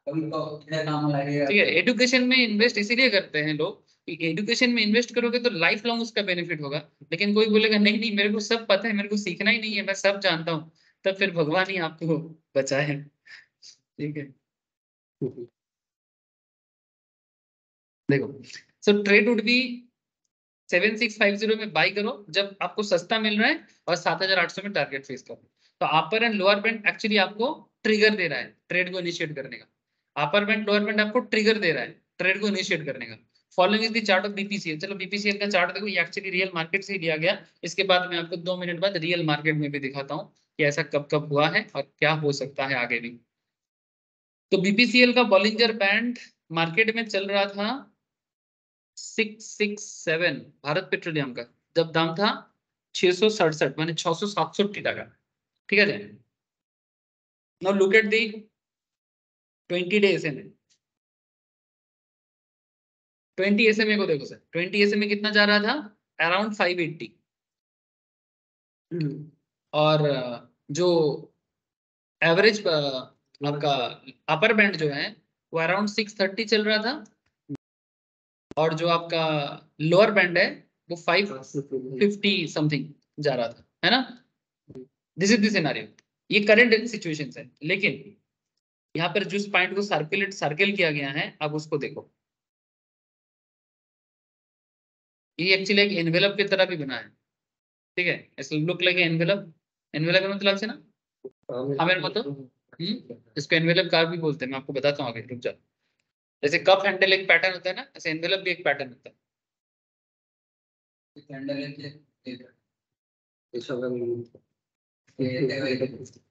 कभी तो तेरा काम लगेगा। ठीक है, एजुकेशन में इन्वेस्ट इसीलिए करते हैं लोग कि एजुकेशन में इन्वेस्ट करोगे तो लाइफ लॉन्ग उसका बेनिफिट होगा। लेकिन कोई बोलेगा नहीं नहीं मेरे को सब पता है, मेरे को सीखना ही नहीं है, मैं सब जानता हूँ, तब फिर भगवान ही आपको बचाए। ठीक है, देखो सो ट्रेड वुड बी 7650 में बाई करो जब आपको सस्ता मिल रहा है और 7800 में टारगेट फेस करो। तो अपर एंड लोअर बैंड एक्चुअली आपको ट्रिगर दे रहा है ट्रेड को इनिशिएट करने का। अपर बैंड लोअर बैंड आपको ट्रिगर दे रहा है ट्रेड को इनिशिएट करने का। Following is the chart of BPCL. चलो बीपीसीएल का चार्ट देखो, ये एक्चुअली रियल मार्केट से ही लिया गया। इसके बाद मैं आपको 2 मिनट बाद रियल मार्केट में भी दिखाता हूँ कि ऐसा कब कब हुआ है और क्या हो सकता है आगे भी। तो बीपीसीएल का बॉलिंजर बैंड मार्केट में चल रहा था 667 भारत पेट्रोलियम का, जब दाम था 667 माने 667 টাকা। ठीक है, now look at the 20 day SMA। 20 SMA को देखो सर, 20 SMA कितना जा रहा था? अराउंड 580। और जो एवरेज आपका अपर बैंड जो है वो अराउंड 630 चल रहा था और जो आपका लोअर बैंड है वो 550 समथिंग जा रहा था, है ना। दिस इज द सिनेरियो, ये करंट सिचुएशंस है। लेकिन यहाँ पर जिस पॉइंट को सर्किल किया गया है अब उसको देखो, ये एक्चुअली एक एनवेलप की तरह भी बना है। ठीक है, ऐसे लुक लाइक एनवेलप। एनवेलप मतलब से ना हमें मतलब इसको एनवेलप कार भी बोलते हैं, मैं आपको बताता हूँ आगे, रुक जाओ। जैसे कप हैंडल एक पैटर्न होता है ना, ऐसे एनवेलप भी एक पैटर्न होता है।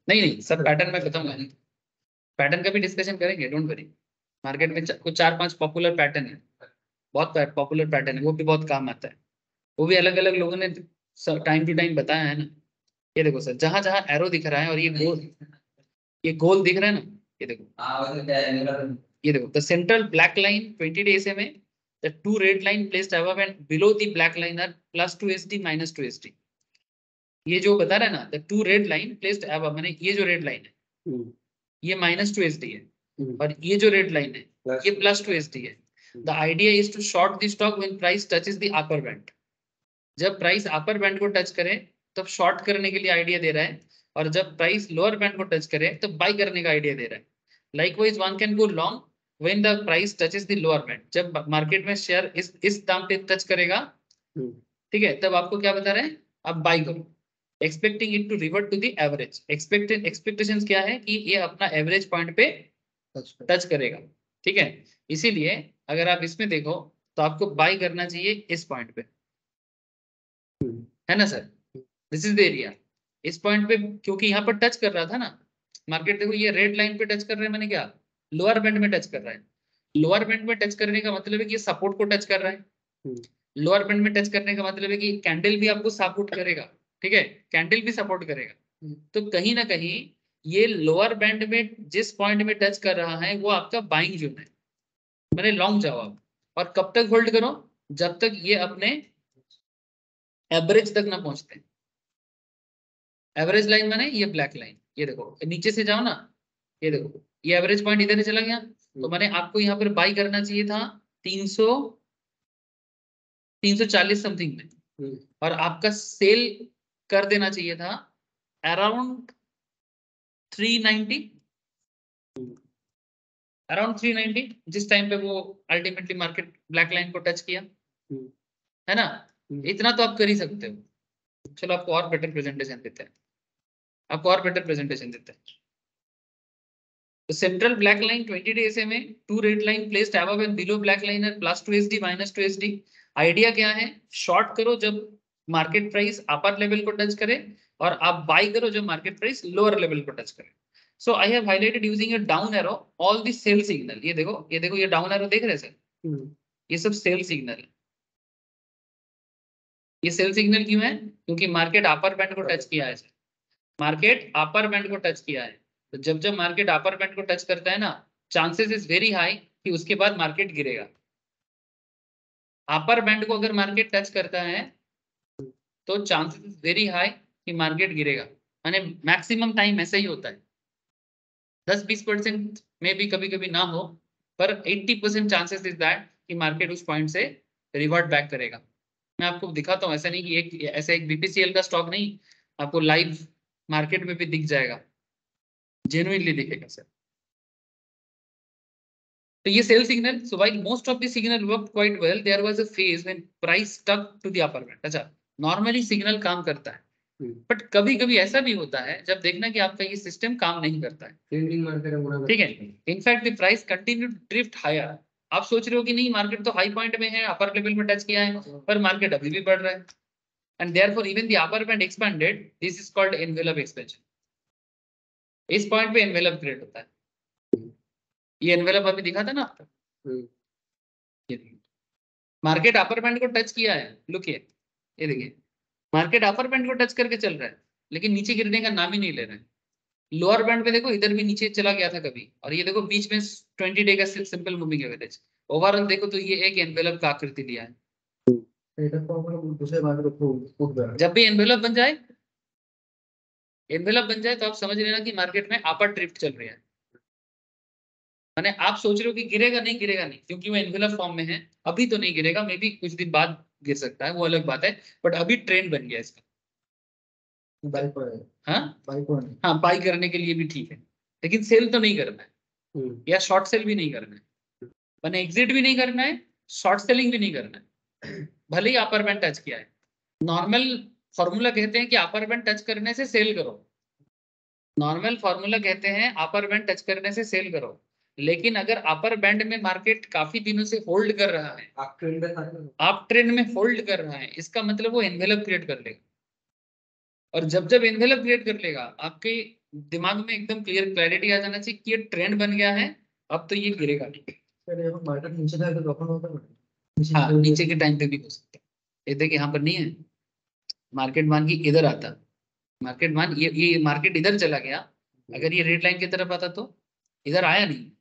नहीं नहीं सब पैटर्न में बताऊंगा, पैटर्न का भी डिस्कशन करेंगे, डोंट वरी। मार्केट में कुछ 4-5 पॉपुलर पैटर्न है, बहुत पॉपुलर पैटर्न है, वो भी बहुत काम आता है। वो भी अलग अलग लोगों ने टाइम टू टाइम बताया है ना। ये देखो सर, जहां जहां एरो दिख रहा है और ये गोल दिख रहा है ना, ये देखो, ये देखो the central black line 20 days में the two red line placed above and below the black line are +2 SD -2 SD। ये जो बता रहा है ना, the two red line placed above माने ये जो रेड लाइन है ये -2 SD है और ये जो रेड लाइन है ये +2 SD है। The idea is to short the stock when price touches the upper band। जब प्राइस अपर बैंड को टच करे तब शॉर्ट करने के लिए आइडिया दे रहा है, और जब प्राइस लोअर बैंड को टच करे तो बाय करने का आइडिया दे रहा है। Likewise one can go long when the price touches the lower band. जब मार्केट में शेयर इस दाम पे टच करेगा, ठीक है, तब आपको क्या बता रहे हैं, आप बाय करो, expecting it to revert to the average. Expectations क्या है कि ये अपना एवरेज पॉइंट पे टच करेगा। ठीक है, इसीलिए अगर आप इसमें देखो तो आपको बाय करना चाहिए इस पॉइंट पे, है ना sir. This is the area, इस पॉइंट पे, क्योंकि यहाँ पर टच कर रहा था ना मार्केट। देखो ये रेड लाइन पे टच कर रहा है, मैंने क्या लोअर बैंड में टच कर रहा है। लोअर बैंड में टच करने का मतलब है कि ये सपोर्ट को टच कर रहा है। लोअर बैंड में टच करने का मतलब है कि कैंडल भी आपको सपोर्ट करेगा, ठीक है, कैंडल भी सपोर्ट करेगा। तो कहीं ना कहीं ये लोअर बैंड में जिस पॉइंट में टच कर रहा है वो आपका बाइंग जोन है, मैंने लॉन्ग जाओ आप। और कब तक होल्ड करो, जब तक ये अपने एवरेज तक ना पहुंचते। एवरेज लाइन माने ये ब्लैक लाइन, ये देखो नीचे से जाओ ना, ये देखो ये एवरेज पॉइंट इधर चला गया, तो मैंने आपको यहाँ पर बाई करना चाहिए था 340 समथिंग में, और आपका सेल कर देना चाहिए था अराउंड 390, अराउंड 390, जिस टाइम पे वो अल्टीमेटली मार्केट ब्लैक लाइन को टच किया, है ना। इतना तो आप कर ही सकते हो। चलो आपको और बेटर प्रेजेंटेशन देते हैं, आपको और बेटर प्रेजेंटेशन देते हैं। The central black line 20-day SMA, two red line placed above and below black line at +2SD -2SD। Idea क्या है, शॉर्ट करो जब मार्केट प्राइस अपर लेवल को टच करे, और आप बाय करो जब मार्केट प्राइस लोअर लेवल को टच करे। So I have highlighted using a down arrow all the sell signal. ये देखो, ये देखो, ये डाउन एरो देख रहे हैं सर, ये सब सेल सिग्नल है। ये सेल सिग्नल क्यों है, क्योंकि मार्केट अपर बैंड को टच किया है, मार्केट अपर बैंड को टच किया है। तो जब जब मार्केट अपर बैंड को टच करता है ना, चांसेस इज वेरी हाई कि उसके बाद मार्केट गिरेगा। अपर बैंड को अगर मार्केट टच करता है तो चांसेस इज वेरी हाई कि मार्केट गिरेगा। माने मैक्सिमम टाइम ऐसा ही होता है, 10-20% में भी कभी कभी ना हो, पर 80% चांसेस इज दैट कि मार्केट उस पॉइंट से रिवर्ट बैक करेगा। मैं आपको दिखाता हूँ, ऐसा नहीं कि एक ऐसा एक बीपीसीएल का स्टॉक नहीं, आपको लाइव मार्केट में भी दिख जाएगा, जेन्युइनली दिखेगा सर। तो ये sell signal, so while most of the signal worked quite well, there was a phase when price stuck to the upper band. अच्छा, नॉर्मली सिग्नल काम करता है, बट कभी कभी ऐसा भी होता है जब देखना कि आपका ये सिस्टम काम नहीं करता है, ठीक है। In fact the price continue to drift higher. आप सोच रहे हो कि नहीं मार्केट तो हाई पॉइंट में है, अपर लेवल में टच किया है, पर मार्केट अभी भी बढ़ रहा है, and therefore even the upper band expanded. This is called envelope expansion. इस पॉइंट पे एनवेलप क्रिएट होता है। ये एनवेलप अभी दिखा था ना आपको, मार्केट अपर बैंड को टच किया है, लुकिए, ये देखिए मार्केट अपर बैंड को टच करके चल रहा है, लेकिन नीचे गिरने का नाम ही नहीं ले रहा है। लोअर बैंड पे देखो इधर भी नीचे चला गया था कभी, और ये देखो बीच में 20 डे का सिंपल मूविंग एवरेज। ओवरऑल देखो तो ये एक एनवेलप का आकृति लिया है। जब भी एनवेलप बन जाए तो आप समझ लेना कि मार्केट में अपर ड्रिफ्ट चल रही है। माने आप सोच रहे हो कि गिरेगा नहीं, क्योंकि वो एनवेलप फॉर्म में है, अभी तो नहीं गिरेगा, मे बी कुछ दिन बाद गिर सकता है, वो अलग बात है, बट अभी ट्रेंड बन गया इसका। हाँ, बाई करने के लिए भी ठीक है, लेकिन सेल तो नहीं करना है, या शॉर्ट सेल भी नहीं करना है, मैंने एग्जिट भी नहीं करना है, शॉर्ट सेलिंग भी नहीं करना है, भले ही अपर बैंड टच किया है। नॉर्मल फॉर्मूला कहते हैं कि अपर बैंड टच करने से सेल करो, नॉर्मल फॉर्मूला कहते हैं अपर बैंड टच करने से सेल करो, लेकिन अगर अपर बैंड में मार्केट काफी दिनों से होल्ड कर रहा है, आप ट्रेंड में होल्ड कर रहा है, इसका मतलब वो एनवेलप क्रिएट कर लेगा। और जब जब एनवेलप क्रिएट कर लेगा, आपके दिमाग में एकदम क्लियर क्लैरिटी आ जाना चाहिए कि ये ट्रेंड बन गया है, अब तो ये गिरेगा नहीं। हाँ, नीचे के टाइम पे भी हो सकता है। ये देखिए यहाँ पर नहीं है, मार्केट मान की इधर आता, मार्केट मान ये मार्केट इधर चला गया, अगर ये रेड लाइन की तरफ आता तो इधर आया नहीं,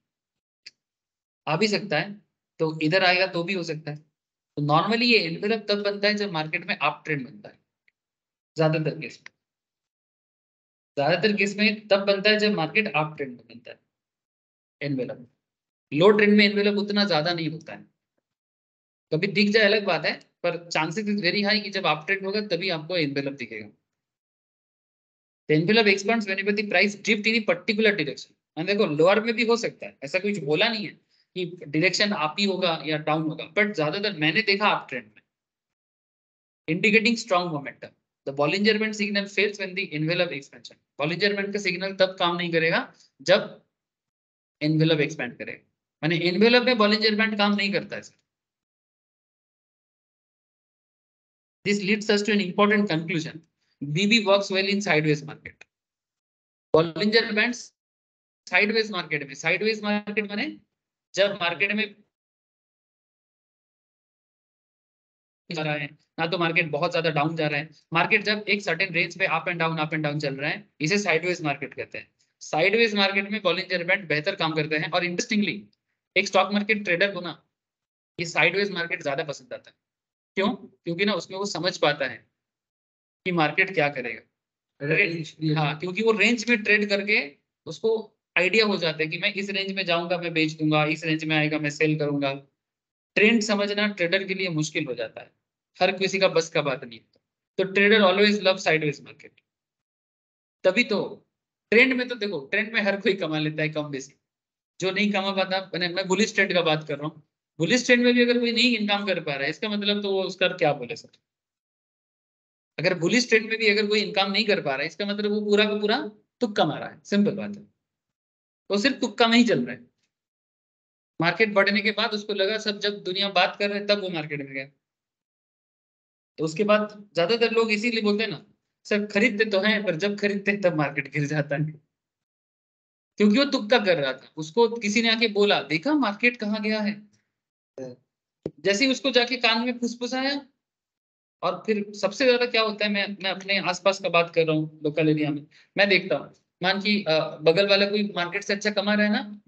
आ भी सकता है, तो इधर आएगा तो भी हो सकता है। तो नॉर्मली ये एनवेलप तब बनता है जब मार्केट में अप ट्रेंड बनता है, ज्यादातर केस में तब बनता है जब मार्केट अप ट्रेंड में बनता है एनवेलप। लो ट्रेंड में एनवेलप उतना ज्यादा नहीं होता है, कभी दिख जाए अलग बात है, पर चांसेस इज वेरी हाई कि जब अप ट्रेंड होगा तभी आपको एनवेलप दिखेगा। Envelope expends whenever the price drift in particular direction. और देखो लोअर में भी हो सकता है, ऐसा कुछ बोला नहीं है कि डायरेक्शन अप ही होगा या डाउन होगा, बट ज्यादातर मैंने देखा अप ट्रेंड में, indicating strong momentum. The Bollinger band signal fails when the envelope expansion. Bollinger band का सिग्नल तब काम नहीं करेगा जब एनवेलप एक्सपेंड करेगा, माने एनवेलप में बॉलिंजर बैंड काम नहीं करता है। This leads us to an important conclusion. BB works well in sideways market. Bollinger Bands sideways market माने जब मार्केट में जा रहा है, ना तो मार्केट बहुत ज्यादा डाउन जा रहा है। मार्केट जब एक सर्टेन रेंज पे अप एंड डाउन चल रहा है, इसे साइडवेज मार्केट कहते हैं। साइडवेज मार्केट में बॉलिंजर बैंड बेहतर काम करते हैं। और इंटरेस्टिंगली एक स्टॉक मार्केट ट्रेडर को ना ये साइडवेज मार्केट ज्यादा पसंद आता है। क्यों? क्योंकि ना उसमें वो समझ पाता है कि मार्केट क्या करेगा। हाँ, क्योंकि वो रेंज में ट्रेड करके उसको आइडिया हो जाता है कि मैं इस रेंज में जाऊंगा मैं बेच दूंगा, इस रेंज में आएगा मैं सेल करूंगा। ट्रेंड समझना ट्रेडर के लिए मुश्किल हो जाता है, हर किसी का बस का बात नहीं है। तो trader always love sideways market. तभी तो ट्रेंड में तो देखो, ट्रेंड में हर कोई कमा लेता है कम बेसी। जो नहीं कमा पाता, मैं बुलिश ट्रेंड का बात कर रहा हूँ, बुलिश ट्रेंड में भी अगर कोई नहीं इनकम कर पा रहा है, इसका मतलब तो वो उसका क्या बोले सर। अगर बुलिश ट्रेंड में भी अगर कोई इनकम नहीं कर पा रहा है, इसका मतलब वो पूरा का पूरा तुक्का मारा है। सिंपल बात है, वो सिर्फ तुक्का में ही चल रहा है। मार्केट बढ़ने के बाद उसको लगा सब, जब दुनिया बात कर रहे हैं तब वो मार्केट में गया। तो उसके बाद ज्यादातर लोग इसीलिए बोलते हैं ना सर, खरीदते तो हैं पर जब खरीदते हैं तब मार्केट गिर जाता है। क्योंकि वो तुक्का कर रहा था, उसको किसी ने आके बोला, देखा मार्केट कहाँ गया है। जैसे ही उसको जाके कान में फुसफुसाया। और फिर सबसे ज्यादा क्या होता है, मैं अपने आसपास का बात कर रहा हूँ, लोकल एरिया में मैं देखता हूँ। मान की बगल वाला कोई मार्केट से अच्छा कमा रहा है ना,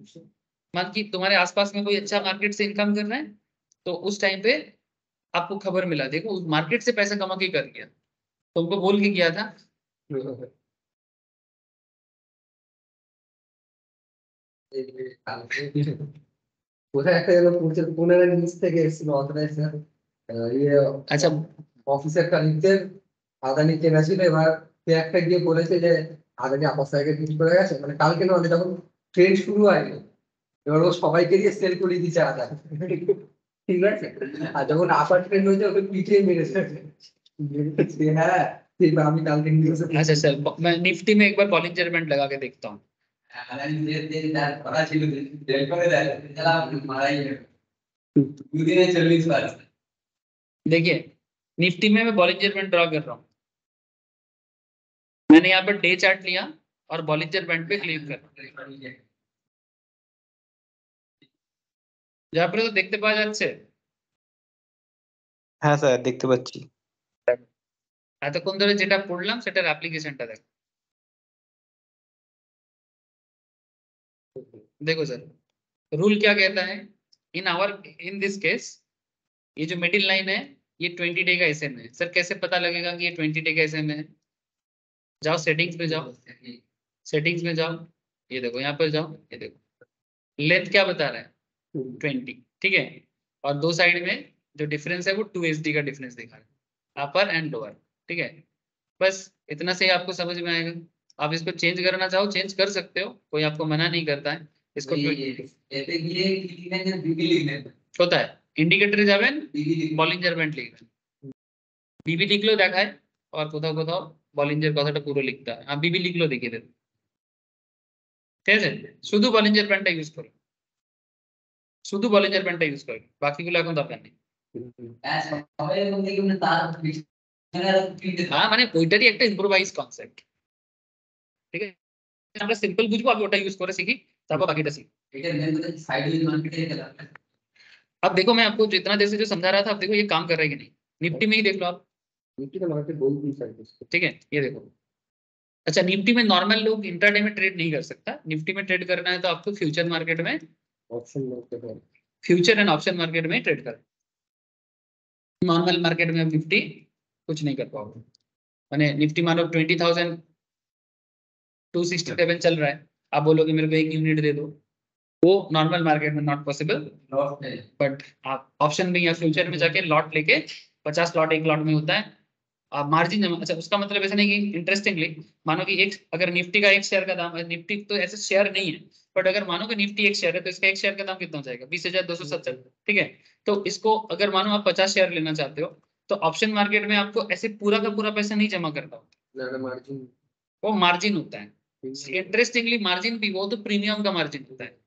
मान की तुम्हारे आसपास में कोई अच्छा मार्केट से इनकम कर रहा है, तो उस टाइम पे आपको खबर मिला, देखो उस मार्केट से पैसा कमा के कर गया, तुमको बोल के किया था। কোথায় একটা যেন পুনের নিচ থেকে এসেছিল অথরাইজার ইয়ে अच्छा, অফিসের কালিকদের আদানি কেনা ছিল, এবার সে একটা গিয়ে বলেছে যে আদানি আপসাইকে বিক্রি করে গেছে, মানে কালকে না যখন ট্রেন শুরু হয়নি, এবার ও সবাইকে দিয়ে সেল করে দিচ্ছে আদানি, ঠিক আছে। আর যখন আপার ট্রেন হয়েছে ওকে পিটিয়ে মেরেছে। হ্যাঁ, এবার আমি কালকে নিউজে अच्छा सर, मैं निफ्टी में एक बार बॉलिंजर बैंड लगा के देखता हूँ। আদানি যে তার করা ছিল সেল করে দেয়, তারা মারাই যাবে দুদিনে 40%। देखिए निफ्टी में मैं बॉलिंजर बैंड ड्रॉ कर रहा हूँ। मैंने यहाँ पर डे चार्ट लिया और बॉलिंजर बैंड पे क्लिक कर, जहाँ पर तो देखते पाওয়া যাচ্ছে। হ্যাঁ স্যার দেখতে পাচ্ছি। এতক্ষণ ধরে যেটা পড়লাম সেটার অ্যাপ্লিকেশনটা দেখো। देखो सर, रूल क्या कहता है इन दिस केस, ये जो मिडिल लाइन है ये 20 डे का एसएम है। सर कैसे पता लगेगा कि ये 20 डे का एसएम है? जाओ सेटिंग्स में जाओ, सेटिंग्स में जाओ, ये देखो यहाँ पर जाओ, ये देखो लेंथ क्या बता रहा है 20, ठीक है। और दो साइड में जो डिफरेंस है वो 2 SD का डिफरेंस दिखा रहा है, अपर एंड लोअर, ठीक है। बस इतना से ही आपको समझ में आएगा। आप इसको चेंज करना चाहो चेंज कर सकते हो, कोई आपको मना नहीं करता है। इसको এতে গিয়ে কি লিখেন যে বিবি লিখবেন, होता है इंडिकेटर যাবেন বিবি বলিঞ্জার ব্যান্ড লিখবেন, বিবি লিখলেও দেখায় और কোথাও কোথাও বলিঞ্জার কথাটা পুরো লিখতে হয়। আর বিবি লিখলেও দেখিয়ে দেবে, ঠিক আছে। শুধু বলিঞ্জার ব্যান্ডটা ইউজ করো, শুধু বলিঞ্জার ব্যান্ডটা ইউজ করো, বাকিগুলো এখন দরকার নেই। সবাই এরকম দেখি মানে তার হ্যাঁ মানে ওইটারই একটা ইম্প্রোভাইজ কনসেপ্ট, ঠিক আছে। আমরা সিম্পল বুঝবো, আমি ওটা ইউজ করে শিখি, তারপর বাকিটা শিখি। এটা মেন কথা সাইডওয়েজ মার্কেটে গেলাম। अब देखो मैं आपको जितना देर से जो समझा रहा था, अब देखो ये काम कर रहा है कि नहीं। निफ्टी में ही देख लो आप, নিফটি তো মার্কেট বই দিই স্যার। ठीक है, ये देखो। अच्छा निफ्टी में नॉर्मल लोग इंट्राडे में ट्रेड नहीं कर सकता, निफ्टी में ट्रेड करना है तो आपको फ्यूचर मार्केट में, অপশন মার্কেট है, फ्यूचर एंड ऑप्शन मार्केट में ट्रेड कर। नॉर्मल मार्केट में निफ्टी कुछ नहीं कर पाओगे। मैंने निफ्टी मानो 20,267 चल रहा है, आप बोलोगे मेरे को एक यूनिट दे दो, वो नॉर्मल मार्केट में नॉट पॉसिबल। बट आप ऑप्शन में या फ्यूचर में जाके लॉट लेके 50 लॉट एक लॉट में होता है, आप मार्जिन। अच्छा उसका मतलब ऐसा नहीं कि इंटरेस्टिंगली मानो कि एक अगर निफ्टी का एक शेयर का दाम है, निफ्टी तो ऐसे शेयर नहीं है, बट अगर मानो कि निफ्टी एक शेयर है तो इसका एक शेयर का दाम कितना हो जाएगा 20,270, ठीक है। तो इसको अगर मानो आप 50 शेयर लेना चाहते हो तो ऑप्शन मार्केट में आपको ऐसे पूरा का पूरा पैसा नहीं जमा करना होता, না মার্জিন वो मार्जिन होता है। इंटरेस्टिंगली मार्जिन भी वो तो प्रीमियम का मार्जिन होता है,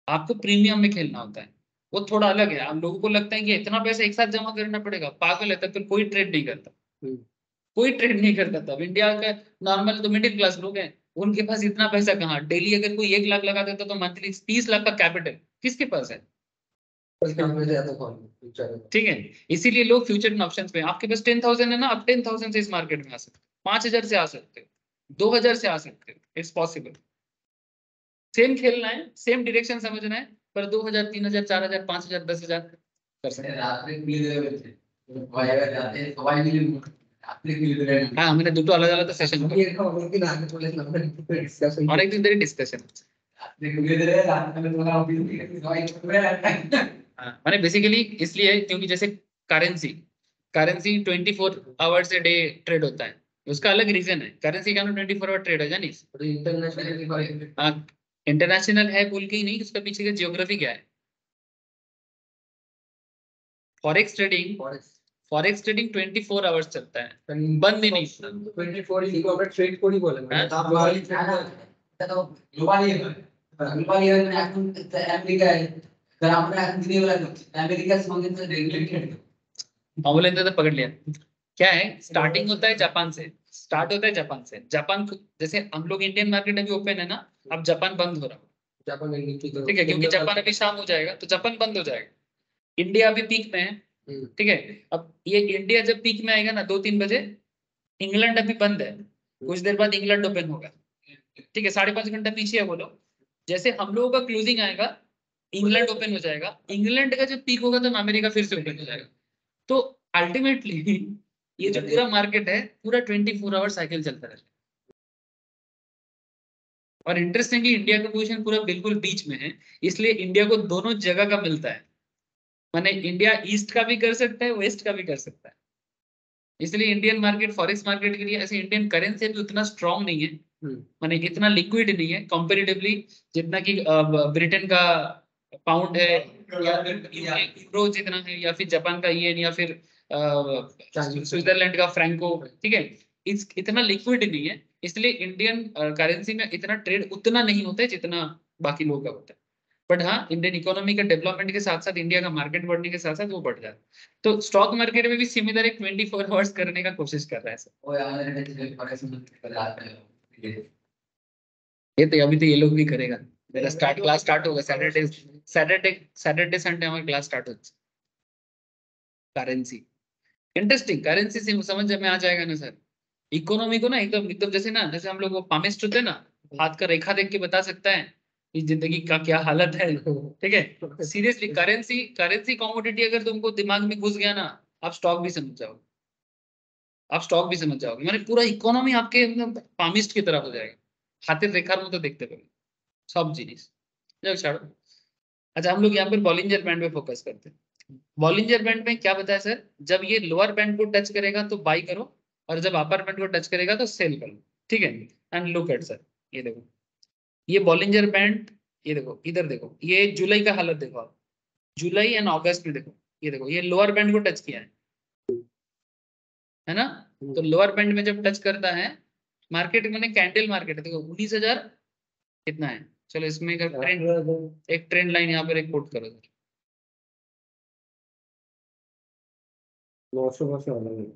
आपको प्रीमियम में खेलना होता है, वो थोड़ा अलग है। हम लोगों को लगता है कि इतना पैसा एक साथ जमा करना पड़ेगा, पागल है, तब तो कोई ट्रेड नहीं करता, कोई ट्रेड नहीं करता। तब इंडिया का नॉर्मल तो मिडिल क्लास लोग हैं, उनके पास इतना पैसा कहाँ। डेली अगर कोई 1 लाख लगा देता तो मंथली 30 लाख का कैपिटल किसके पास है? में ज्यादा कौन फ्यूचर में। ठीक है, इसीलिए लोग फ्यूचर में ऑप्शंस पे, आपके पास 10,000 है ना, आप 10,000 से इस मार्केट में आ सकते हो, 5,000 से आ सकते हो, 2,000 से आ सकते हो, इट्स पॉसिबल। सेम खेलना है, सेम डायरेक्शन समझना है, पर 2,000, 3,000, 4,000, 5,000, 10,000 कर सकते हैं। রাত্রে খুলে দেবে বলছে সবাই রাতে সবাই মিলে রাত্রে খুলে দেবে হ্যাঁ, আমরা দুটো আলাদা আলাদা সেশন আমি এটা অনেকদিন আগে বলেছিলাম, ডিসকাশন অনেকদিন ধরে ডিসকাশন হচ্ছে। রাত্রে খুলে দেবে রাত্রে তোমরা অফিস থেকে সবাই করবে हाँ, मैंने बेसिकली इसलिए क्योंकि जैसे currency currency 24 hours a day trade होता है, उसका अलग रीजन है। करेंसी का 24 आवर ट्रेड है जानिस, इंटरनेशनल इंटरनेशनल है बोल के ही नहीं, उसका पीछे का जियोग्राफी क्या है। फॉरेक्स ट्रेडिंग 24 आवर्स चलता है, बंद ही नहीं होता। 24 ইনকো আমরা ট্রেড করি বলে হ্যাঁ। তাপ গ্লোবালি ট্রেড এটা তো গ্লোবালি হয় গ্লোবালি হয় মানে এখন আমেরিকায় যারা আমরা এখন দিনে বেলা করছি আমেরিকার সঙ্গে তো রেগুলেটেড अवलें तो पकड़ लिया। क्या है, स्टार्टिंग होता है जापान से, स्टार्ट होता है जापान से। जापान जैसे हम लोग इंडियन मार्केट अभी ओपन है ना, अब जापान बंद हो रहा है, জাপান নিফটি তো ठीक है, क्योंकि जापान अभी शाम हो जाएगा तो जापान बंद हो जाएगा। इंडिया अभी पीक में है, ठीक है। अब ये इंडिया जब पीक में आएगा ना 2-3 बजे, इंग्लैंड अभी बंद है, कुछ देर बाद इंग्लैंड ओपन होगा, ठीक है, 5.5 घंटा पीछे है बोलो। जैसे हम लोगों का क्लोजिंग आएगा, इंग्लैंड ओपन हो जाएगा, इंग्लैंड का जब पीक होगा तो अमेरिका फिर से ओपन हो जाएगा। तो अल्टीमेटली ये जो पूरा मार्केट है पूरा 24 आवर साइकिल चलता है। और इंटरेस्टिंगली इंडिया का पोजीशन पूरा बिल्कुल बीच में है, इसलिए इंडिया को दोनों जगह का मिलता है। माने इंडिया ईस्ट का भी कर सकता है, वेस्ट का भी कर सकता है। इसलिए इंडियन मार्केट फॉरेक्स मार्केट के लिए ऐसे इंडियन करेंसी भी उतना स्ट्रांग नहीं है, माने इतना लिक्विड नहीं है कंपैरेटिवली जितना कि ब्रिटेन का पाउंड है, या यूरो जितना है, या फिर जापान का येन, या फिर स्विट्जरलैंड का फ्रैंको, ठीक है। इतना लिक्विड नहीं है, इसलिए इंडियन करेंसी में इतना ट्रेड उतना नहीं होता है जितना बाकी लोगों का होता है। बट हाँ, इंडियन इकोनॉमी का डेवलपमेंट के साथ साथ इंडिया का मार्केट बढ़ने के साथ साथ वो बढ़ जाता है। तो स्टॉक मार्केट में भी सिमिलर एक 24 आवर्स करने का कोशिश कर रहा है सर। ওই আমাদের এটা করেছেন রাতে ये तो अभी तो ये लोग भी करेगा, मेरा क्लास स्टार्ट होगा सैटरडे संडे हमारा क्लास स्टार्ट होगा। करेंसी इंटरेस्टिंग, करेंसी से समझ में आ जाएगा ना सर। इकोनॉमी को ना एकदम एकदम जैसे हम लोग पामिस्ट होते हैं ना, हाथ का रेखा देख के बता सकता है कि जिंदगी का क्या हालत है, ठीक है। सीरियसली करेंसी कमोडिटी अगर तुमको दिमाग में घुस गया ना, आप स्टॉक भी समझ जाओगे, माने पूरा इकोनॉमी आपके पामिस्ट की तरह हो जाएगा, हाथेर रेखार मतो देखते पाবে सब जिनिस। जाओ छोड़ो। अच्छा, हम लोग यहाँ पर बॉलिंजर बैंड पे फोकस करते हैं। बॉलिंजर बैंड में क्या बताया सर, जब ये लोअर बैंड को टच करेगा तो बाई करो, और जब अपर बैंड को टच करेगा तो सेल करो, ठीक है। एंड लुक एट सर, ये देखो ये बॉलिंजर बैंड, ये देखो इधर देखो, ये जुलाई का हालत देखो आप, जुलाई एंड अगस्त में देखो, ये देखो ये लोअर बैंड को टच किया है ना। तो लोअर बैंड में जब टच करता है, मार्केट मैंने कैंडल मार्केट है, देखो 19,000 कितना है। चलो इसमें एक ट्रेंड लाइन यहाँ पर एक कोट करो सर। 900 বছর হলো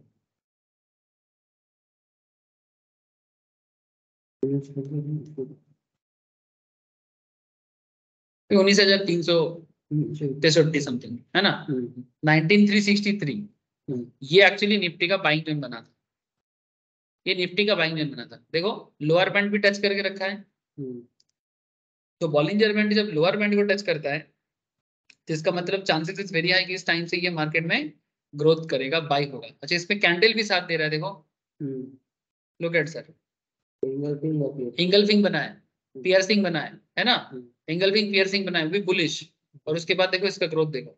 19,363 समथिंग है ना, 19,363। ये एक्चुअली निफ्टी का बाइंग जोन बना था, ये निफ्टी का बाइंग जोन बना था। देखो लोअर बैंड भी टच करके रखा है, तो बॉलिंजर बैंड जब लोअर बैंड को टच करता है तो इसका मतलब चांसेस इज वेरी हाई कि इस टाइम से ये मार्केट में ग्रोथ करेगा, बाई होगा। अच्छा, इसमें कैंडल भी साथ दे रहा है, देखो लुक एट सर, इंगल्फिंग बना है, पियर्सिंग बना है ना, इंगल्फिंग पियर्सिंग बना है, भी बुलिश। और उसके बाद देखो इसका ग्रोथ देखो।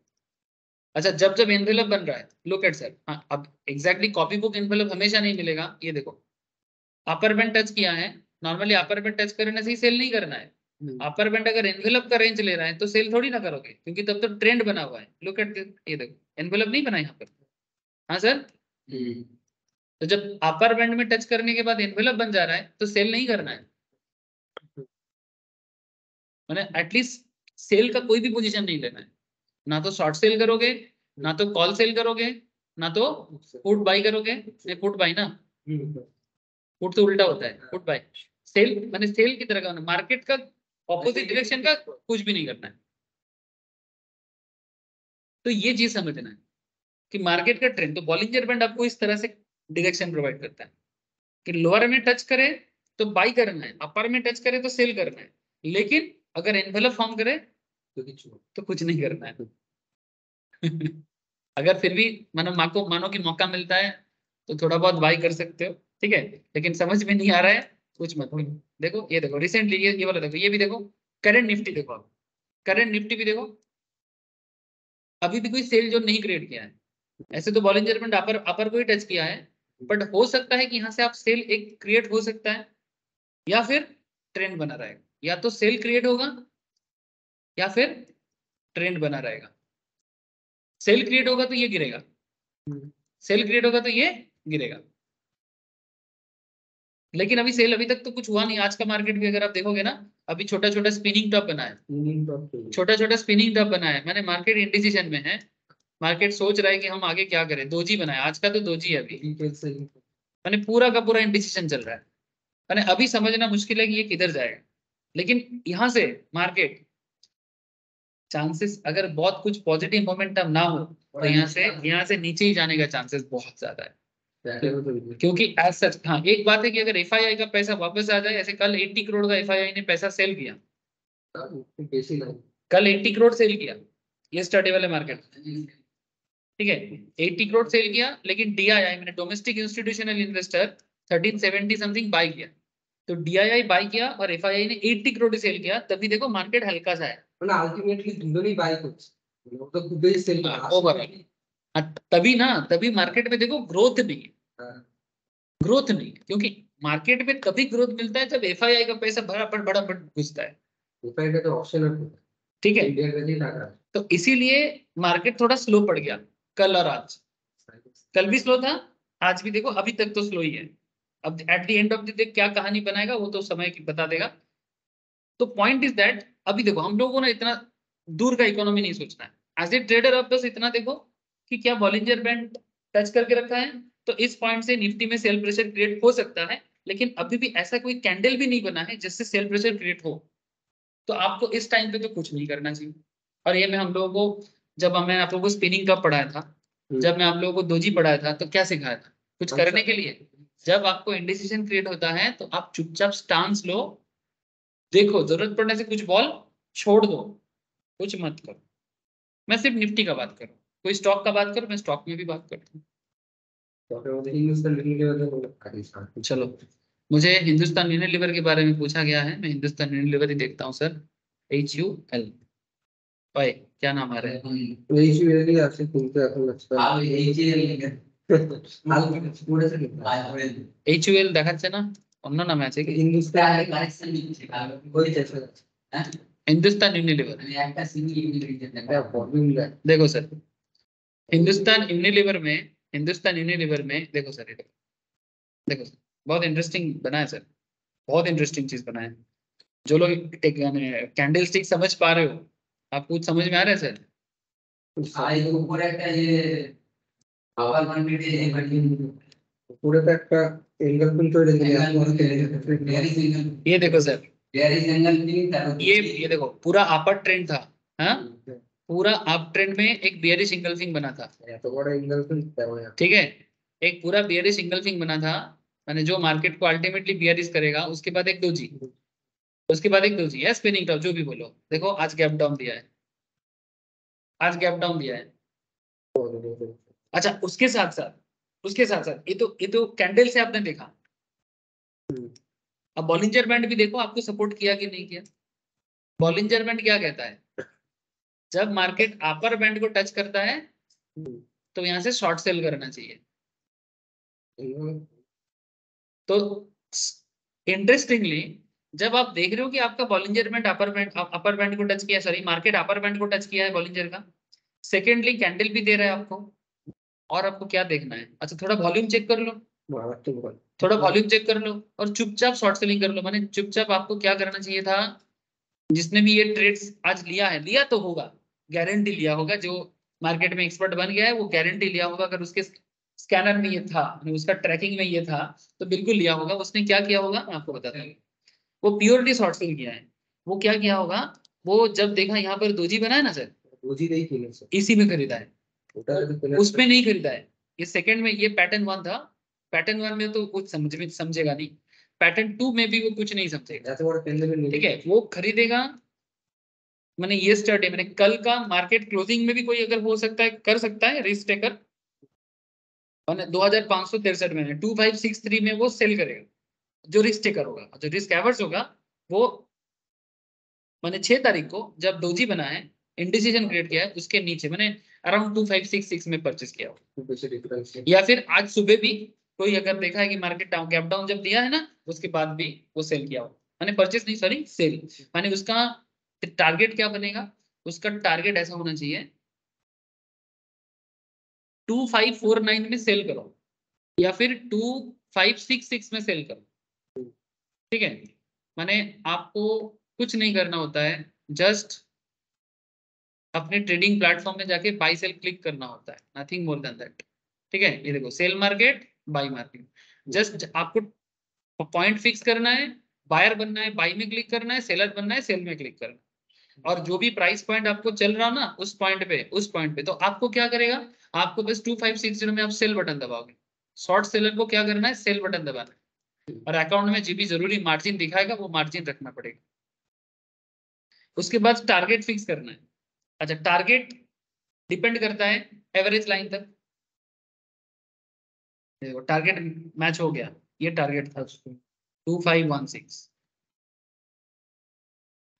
अच्छा, जब जब एनवेलप बन रहा है, लुक एट सर, हाँ अब एग्जैक्टली कॉपी बुक एनवेलप हमेशा नहीं मिलेगा। ये देखो अपर बैंड टच किया है, नॉर्मली अपर बैंड टच करने से ही सेल नहीं करना है। अपर बैंड अगर एनवेलप का रेंज ले रहा है तो सेल थोड़ी ना करोगे, क्योंकि तब तो ट्रेंड बना हुआ है। लुक एट, ये देखो एनवेलप नहीं बना यहाँ पर, हाँ सर। तो जब अपर बैंड में टच करने के बाद एनवेलप बन जा रहा है तो सेल नहीं करना है, मैंने एटलीस्ट सेल का कोई भी पोजीशन नहीं लेना है। ना तो शॉर्ट सेल करोगे, ना तो कॉल सेल करोगे, ना तो पुट बाई करोगे। पुट बाई ना, पुट तो उल्टा होता है, पुट बाई। सेल मैंने सेल की तरह का, मार्केट का ऑपोजिट डायरेक्शन का कुछ भी नहीं करना है। तो ये चीज समझना है कि मार्केट का ट्रेंड, तो बॉलिंजर बैंड आपको इस तरह से डायरेक्शन प्रोवाइड करता है कि लोअर में टच करे तो बाई करना है, अपर में टच करे तो सेल करना है, लेकिन अगर एनवेलप फॉर्म करे तो कुछ नहीं करना है। अगर फिर भी मानो कि मौका मिलता है तो थोड़ा बहुत बाई कर सकते हो, ठीक है, लेकिन समझ में नहीं आ रहा है कुछ मत। देखो ये देखो रिसेंटली ये वाला देखो, ये भी देखो करंट निफ्टी देखो, आप करंट निफ्टी भी देखो, अभी भी कोई सेल जो नहीं क्रिएट किया है। ऐसे तो बॉलिंजर बैंड अपर को ही टच किया है, बट हो सकता है कि यहाँ से आप सेल एक क्रिएट हो सकता है, या फिर ट्रेंड बना रहेगा, या तो सेल क्रिएट होगा या फिर ट्रेंड बना रहेगा। सेल क्रिएट होगा तो ये गिरेगा, सेल क्रिएट होगा तो ये गिरेगा, लेकिन अभी सेल अभी तक तो कुछ हुआ नहीं। आज का मार्केट भी अगर आप देखोगे ना, अभी छोटा छोटा स्पिनिंग टॉप बना है, छोटा छोटा स्पिनिंग टॉप बना है, मैंने मार्केट इंडिसीजन में है, मार्केट सोच रहा है कि हम आगे क्या करें। दोजी बनाया आज का, तो दोजी है अभी, मैंने पूरा का पूरा इंडिसीजन चल रहा है, मैंने अभी समझना मुश्किल है कि ये किधर जाएगा, लेकिन यहाँ से मार्केट चांसेस, अगर बहुत कुछ पॉजिटिव मोमेंटम ना हो तो यहाँ से नीचे ही जाने का चांसेस बहुत ज्यादा है। क्योंकि एज सच, हाँ एक बात है कि अगर एफआईआई का पैसा वापस आ जाए, ऐसे कल 80 करोड़ का एफआईआई ने पैसा सेल किया, कल 80 करोड़ सेल किया ये स्टडी वाले मार्केट, ठीक है 80 करोड़ सेल किया, लेकिन डीआईआई मैंने domestic institutional investor 1370 something bye किया, तो डीआईआई बाय किया और एफआईआई ने 80 करोड़ सेल किया, तभी देखो मार्केट हल्का सा है। আলটিমেটলি দুজনেই বাই করছে, ও তো খুবই সেল ओवरऑल तभी ना, तभी मार्केट में देखो ग्रोथ नहीं है, ग्रोथ नहीं, क्योंकि मार्केट में तभी ग्रोथ मिलता है जब एफआईआई का पैसा बड़ा घुसता है, এফআইআই তো অপশনাল, ठीक है, इंडिया का नहीं लगा। तो इसीलिए मार्केट थोड़ा स्लो पड़ गया कल और आज, कल भी स्लो था, आज भी देखो अभी तक तो स्लो ही है। अब at the end of the day क्या कहानी बनाएगा वो तो समय बता देगा। तो पॉइंट इज दैट अभी देखो हम लोगों को ना इतना दूर का इकोनॉमी नहीं सोचना है, एज ए ट्रेडर आप बस इतना देखो कि क्या बॉलिंजर बैंड टच करके रखा है, तो इस पॉइंट से निफ्टी में सेल प्रेशर क्रिएट हो सकता है, लेकिन अभी भी ऐसा कोई कैंडल भी नहीं बना है जिससे सेल प्रेशर क्रिएट हो, तो आपको इस टाइम पे तो कुछ नहीं करना चाहिए। और ये मैं हम लोगों को, जब मैं आप लोगों को स्पिनिंग कप पढ़ाया था, जब मैं आप लोगों को दोजी पढ़ाया था, तो क्या सिखाया था, कुछ करने के लिए। जब आपको इंडिसीजन क्रिएट होता है तो आप चुपचाप स्टांस लो, देखो जरूरत पड़ने से कुछ बॉल छोड़ दो, कुछ मत करो। मैं सिर्फ निफ्टी का बात करूँ, कोई स्टॉक का बात करो, मैं स्टॉक में भी बात करता हूँ। चलो, मुझे हिंदुस्तान यूनिलीवर के बारे में पूछा गया है, मैं हिंदुस्तान यूनिलीवर ही देखता हूँ सर। HUL ओए क्या नाम आ रहा है? এইচইউএল আছে কিন্তু এখন আছে আর এইচএল পুরো HUL দেখাচ্ছে না, অন্য নামে আছে কি? হিন্দুস্তান কারেকশন নিচ্ছে ওই চেষ্টা হ্যাঁ हिंदुस्तान यूनिलीवर, মানে একটা সিঙ্গেল ইন্ডিভিজুয়াল এটা ফর্মুলা देखो सर, हिंदुस्तान यूनिलीवर में देखो सर, ये देखो सर, बहुत इंटरेस्टिंग बना है सर, बहुत इंटरेस्टिंग चीज बना है। जो लोग एक कैंडल स्टिक समझ पा रहे हो, आपको कुछ समझ में आ रहा है सर? আর এই উপরে একটা যে আবার মার্কেটে এই বাড়ি পুরোটা একটা এনগেলমেন্ট তৈরি ये देखो sir, there is angle thing ये देखो पूरा अपर ट्रेंड था, हाँ पूरा अप ट्रेंड में एक बियरिश इंगल्फिंग बना था, এত বড় এনগেলমেন্ট ठीक है, एक पूरा बियरिश इंगल्फिंग बना था, मैंने जो मार्केट को अल्टीमेटली बियरिश करेगा, उसके बाद एक दोजी, उसके बाद एक दोजी है स्पिनिंग टॉप, जो भी बोलो। देखो आज गैप डाउन दिया है, आज गैप डाउन दिया है। अच्छा उसके साथ साथ ये तो कैंडल से आपने देखा, अब बॉलिंजर बैंड भी देखो आपको सपोर्ट किया कि नहीं किया। बॉलिंजर बैंड क्या कहता है, जब मार्केट अपर बैंड को टच करता है तो यहां से शॉर्ट सेल करना चाहिए। तो इंटरेस्टिंगली जब आप देख रहे हो कि आपका बॉलिंजर बैंड अपर बैंड को टच किया, सॉरी मार्केट अपर बैंड को टच किया है बॉलिंजर का, सेकेंडली कैंडल भी दे रहा है आपको, और आपको क्या देखना है, अच्छा थोड़ा वॉल्यूम चेक कर लो, थोड़ा वॉल्यूम चेक कर लो और चुपचाप शॉर्ट सेलिंग कर लो। माने चुपचाप आपको क्या करना चाहिए था, जिसने भी ये ट्रेड्स आज लिया तो होगा, गारंटी लिया होगा, जो मार्केट में एक्सपर्ट बन गया है वो गारंटी लिया होगा, अगर उसके स्कैनर में ये था, उसका ट्रैकिंग में ये था, तो बिल्कुल लिया होगा। उसने क्या किया होगा मैं आपको बताता हूँ, वो प्योरली शॉर्ट सेल किया है। वो क्या किया होगा, वो जब देखा यहाँ पर दोजी बना है ना सर, रोजी नहीं किनेছে इसी में खरीदा है, ওটা যদি কিনে उसमें नहीं खरीदा है। ये सेकंड में, ये पैटर्न 1 था, पैटर्न 1 में तो कुछ समझेगा नहीं, पैटर्न 2 में भी वो कुछ नहीं समझेगा। এত বড় পেন্ডেল ठीक है, वो खरीदेगा, मैंने ये स्टडी, मैंने कल का मार्केट क्लोजिंग में भी कोई अगर हो सकता है, कर सकता है रिस्क टेकर, मैंने 2563 में 2563 में वो सेल करेगा, जो रिस्क टेकर होगा। जो रिस्क एवर्स होगा वो मैंने 6 तारीख को जब डोजी बना है, इंडिसीजन क्रिएट किया है, उसके नीचे मैंने अराउंड 2566 में परचेस किया हो। খুব বেশি ডিফারেন্স নেই या फिर आज सुबह भी कोई अगर देखा है कि मार्केट डाउन, गैप डाउन जब दिया है ना, उसके बाद भी वो सेल किया हो, मैंने परचेस नहीं, सॉरी सेल, मैंने उसका टारगेट क्या बनेगा, उसका टारगेट ऐसा होना चाहिए 2549 में सेल करो या फिर 2566 में सेल करो। ठीक है, माने आपको कुछ नहीं करना होता है, जस्ट अपने ट्रेडिंग प्लेटफॉर्म में जाके बाई सेल क्लिक करना होता है, नथिंग मोर देन दैट। ठीक है, ये देखो sell market, buy market, just आपको पॉइंट फिक्स करना है, बायर बनना है बाई में क्लिक करना है, सेलर बनना है सेल में क्लिक करना है, और जो भी प्राइस पॉइंट आपको चल रहा ना उस पॉइंट पे तो आपको क्या करेगा, आपको बस 2560 में आप सेल बटन दबाओगे। शॉर्ट सेलर को क्या करना है, सेल बटन दबाना है, और अकाउंट में जो भी जरूरी मार्जिन दिखाएगा वो मार्जिन रखना पड़ेगा। उसके बाद टारगेट फिक्स करना है। अच्छा, टारगेट डिपेंड करता है एवरेज लाइन तक, देखो टारगेट मैच हो गया, ये टारगेट था 2516,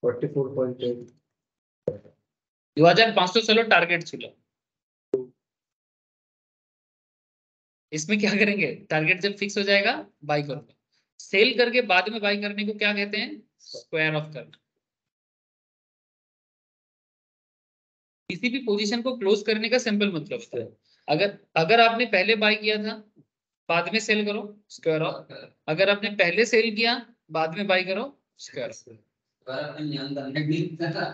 44.8 2500 टारगेट ছিল। इसमें क्या करेंगे, टारगेट जब फिक्स हो जाएगा बाई करोगे, सेल करके बाद में बाई करने को क्या कहते हैं, स्क्वायर ऑफ करना। किसी भी पोजीशन को क्लोज करने का सिंपल मतलब होता है, अगर आपने पहले बाई किया था बाद में सेल करो, स्क्वायर ऑफ। अगर आपने पहले सेल किया बाद में बाई करो, स्क्वायर ऑफ। अगर अपन ध्यान करने भी था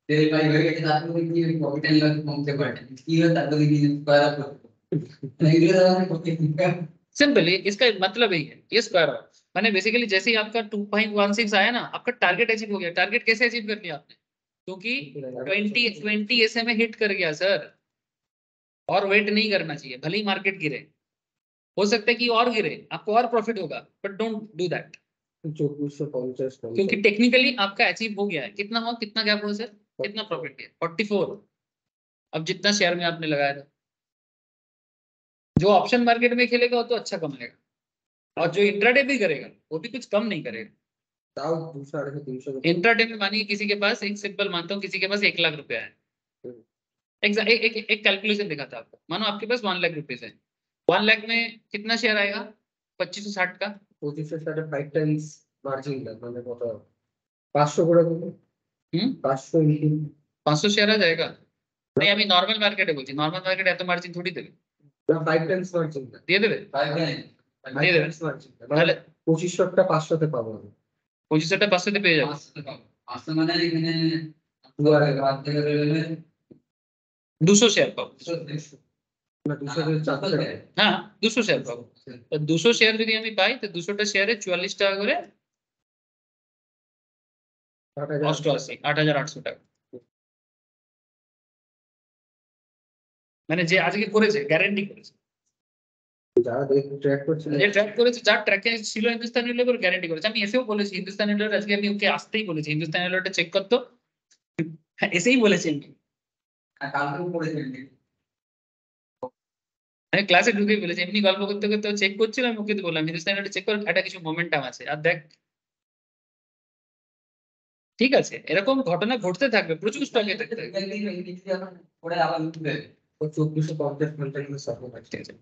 तेरे भाई वही के साथ में कि प्रॉफिट एंड लॉस पहुंचे पड़े ये होता तो कि स्क्वायर ऑफ नहीं रहा है। सिंपल है, इसका मतलब ही है ये स्क्वायर ऑफ, माने बेसिकली जैसे ही आपका 2.16 आया ना, आपका टारगेट अचीव हो गया। टारगेट कैसे अचीव कर लिया आपने, क्योंकि 20 ऐसे में हिट कर गया सर, और वेट नहीं करना चाहिए, भले ही मार्केट गिरे, हो सकता है कि और गिरे, आपको और प्रॉफिट होगा, बट डोंट डू दैट, 2450 क्योंकि टेक्निकली आपका अचीव हो गया है। कितना हुआ, कितना गैप हुआ सर, कितना प्रॉफिट किया, 44। अब जितना शेयर में आपने लगाया था, जो ऑप्शन मार्केट में खेलेगा वो तो अच्छा कमाएगा, और जो इंट्राडे भी करेगा वो भी कुछ कम नहीं करेगा। তাও 200-300 इंट्राडे में मानिए किसी के पास, एक सिंपल मानता हूँ, किसी के पास 1 लाख रुपया है, एक कैलकुलेशन दिखा था आपको, मानो आपके पास 1 लाख रुपीज है, 1 लाख में कितना शेयर आएगा, 2560 का, 2500 5 টাইমস মার্জিন দেন মানে কত 500 করে দেবো 500 ইনটু 500 शेयर आ जाएगा। नहीं, अभी नॉर्मल मार्केट है, बोलছি नॉर्मल मार्केट है तो मार्जिन थोड़ी देবে, না 5 টাইমস মার্জিন দেন দিয়ে দেবে, 5 দিয়ে দেবে, টাইমস মার্জিন দেন তাহলে 2500টা 500 তে পাবো আমি 2500টা 500 তে পেয়ে যাবে। 500 মানে এখানে দুয়ারে বাদ থেকে রইলে 200 शेयर पाओ, না 200 তে 400 হ্যাঁ 200 शेयर পাবো। তো 200 शेयर যদি আমি পাই তো 200টা শেয়ারে 44 টাকা করে, 88 8800 টাকা, মানে যে আজকে করেছে গ্যারান্টি করেছে, যারা ট্র্যাক করছিল যে ট্র্যাক করেছে, যার ট্র্যাকে ছিল হিন্দুস্তান ইউনিলিভার গ্যারান্টি করেছে। আমি এসেও বলেছি হিন্দুস্তান ইউনিলিভার, আজকে আমি ওকে আসতেই বলেছি হিন্দুস্তান ইউনিলিভারটা চেক করতো, হ্যাঁ এসেই বলেছি কালকে পড়েছেন আমি ক্লাসে ঢুকেই বলেছি, এমনি গল্প করতে করতে চেক করছিলাম, ওকে তো বললাম হিন্দুস্তান ইউনিলিভার চেক কর, একটা কিছু মোমেন্টাম আছে, আর দেখ ঠিক আছে, এরকম ঘটনা ঘটতে থাকবে, প্রচুর স্টকে থাকবে। পড়ে আবার উঠবে 2450 কন্টেন্টের সাপোর্ট আছে ঠিক আছে,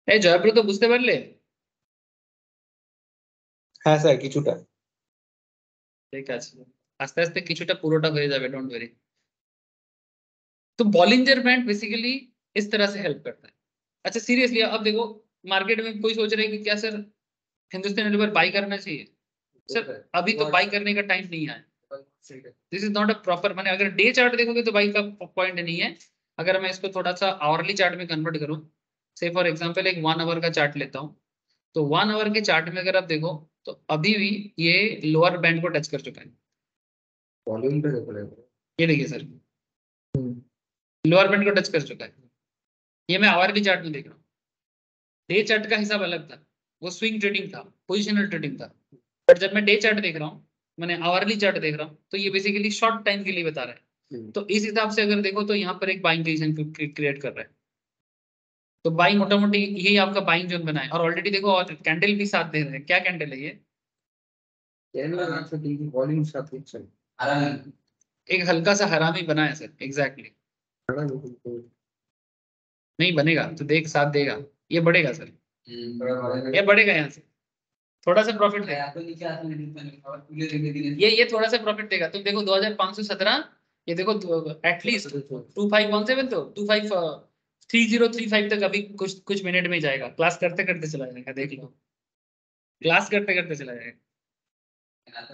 এই জয়প্রদ বুঝতে পারলে? হ্যাঁ স্যার কিছুটা ঠিক আছে, আস্তে আস্তে কিছুটা পুরোটা হয়ে যাবে, डोंट वरी। तो बॉलिंजर बैंड बेसिकली इस तरह से हेल्प करता है। अच्छा सीरियसली अब देखो, मार्केट में कोई सोच रहे हैं कि क्या सर हिंदुस्तान यूनिलीवर बाई करना चाहिए, सर अभी तो बाई करने का टाइम नहीं है, this is not a proper, माने अगर डे चार्ट देखोगे तो बाई का पॉइंट नहीं है। अगर मैं इसको थोड़ा सा आवरली चार्ट में कन्वर्ट करूं, से फॉर एग्जांपल एक 1 आवर का चार्ट लेता हूं, तो 1 आवर के चार्ट में अगर आप देखो तो अभी भी ये लोअर बैंड को टच कर चुका है, वॉल्यूमটা দেখো ये देखिए सर लोअर बैंड को टच कर चुका है। ये मैं आवरली चार्ट में देख रहा हूँ। डे चार्ट का हिसाब अलग था, वो स्विंग ट्रेडिंग था, पोजिशनल ट्रेडिंग था। बट जब मैं डे चार्ट देख रहा हूँ, मैंने आवरली चार्ट देख रहा हूँ, तो ये बेसिकली शॉर्ट टाइम के लिए बता रहा है। तो इस हिसाब से अगर देखो तो यहाँ पर एक बाइंग पोजीशन क्रिएट कर रहा है। तो बाइंग मोटा मोटी यही आपका बाइंग जोन बना है। और ऑलरेडी देखो और कैंडल भी साथ दे रहे हैं। क्या कैंडल है ये? वॉल्यूम साथ में चल आराम एक हल्का सा हरामी बना है सर। एग्जैक्टली नहीं बनेगा तो देख साथ देगा, ये बढ़ेगा सर, ये बढ़ेगा यहाँ से थोड़ा सा प्रॉफिट देगा। तो नीचे आते हैं ये थोड़ा सा प्रॉफिट देगा। तुम देखो 2517, ये देखो एटलीस्ट 2517 तो 3035 तक अभी कुछ कुछ मिनट में जाएगा। क्लास करते करते चला जाएगा, देख लो, क्लास करते करते चला जाएगा।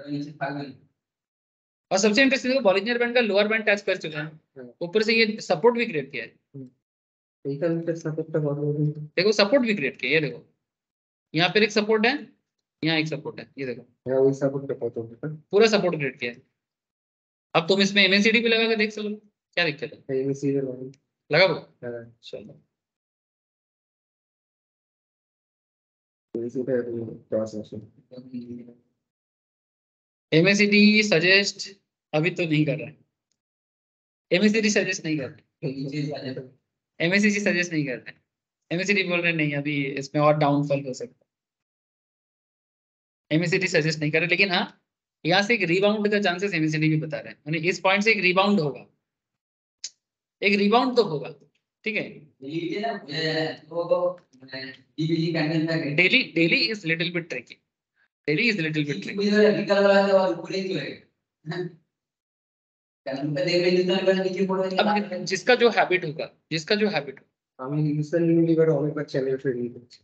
नीचे भागन और सबसे इंटरेस्टिंग देखो बॉलिंजर बैंड का लोअर बैंड टच कर चुका है, ऊपर से ये सपोर्ट भी क्रिएट किया है। देखो सपोर्ट भी क्रिएट किया है, ये देखो यहाँ पर एक सपोर्ट है, यहाँ एक सपोर्ट है, ये देखो पूरा सपोर्ट क्रिएट किया है। अब तुम इसमें एमएसीडी भी लगा के देख चलो, क्या दिक्कत है? लगा वो चलो। एमएसीडी सजेस्ट अभी तो नहीं कर रहा है, एमएसीडी सजेस्ट नहीं कर रहा है, एमएसीडी सजेस्ट नहीं कर रहा है। एमएसीडी बोल रहे नहीं अभी इसमें और डाउनफॉल हो सकता है। एमएसीडी सजेस्ट नहीं कर रहे, लेकिन हाँ यहाँ से एक रिबाउंड का चांसेस एमएसीडी भी बता रहे हैं। यानी इस पॉइंट से एक रिबाउंड होगा, एक रिबाउंड तो होगा, ठीक है। नीचे ना वो डीबीजी कैंडल में daily is little bit tricky, daily is little bit tricky. मुझे निकल रहा है और ऊपर ही क्यों है कैंडल पे देख रहे जितना निकल नीचे पड़ रहा है। अब जिसका जो हैबिट होगा, जिसका जो हैबिट होगा, আমি রিসেন্টলি এবার অনেকবার চ্যানেল ট্রেডিং করছি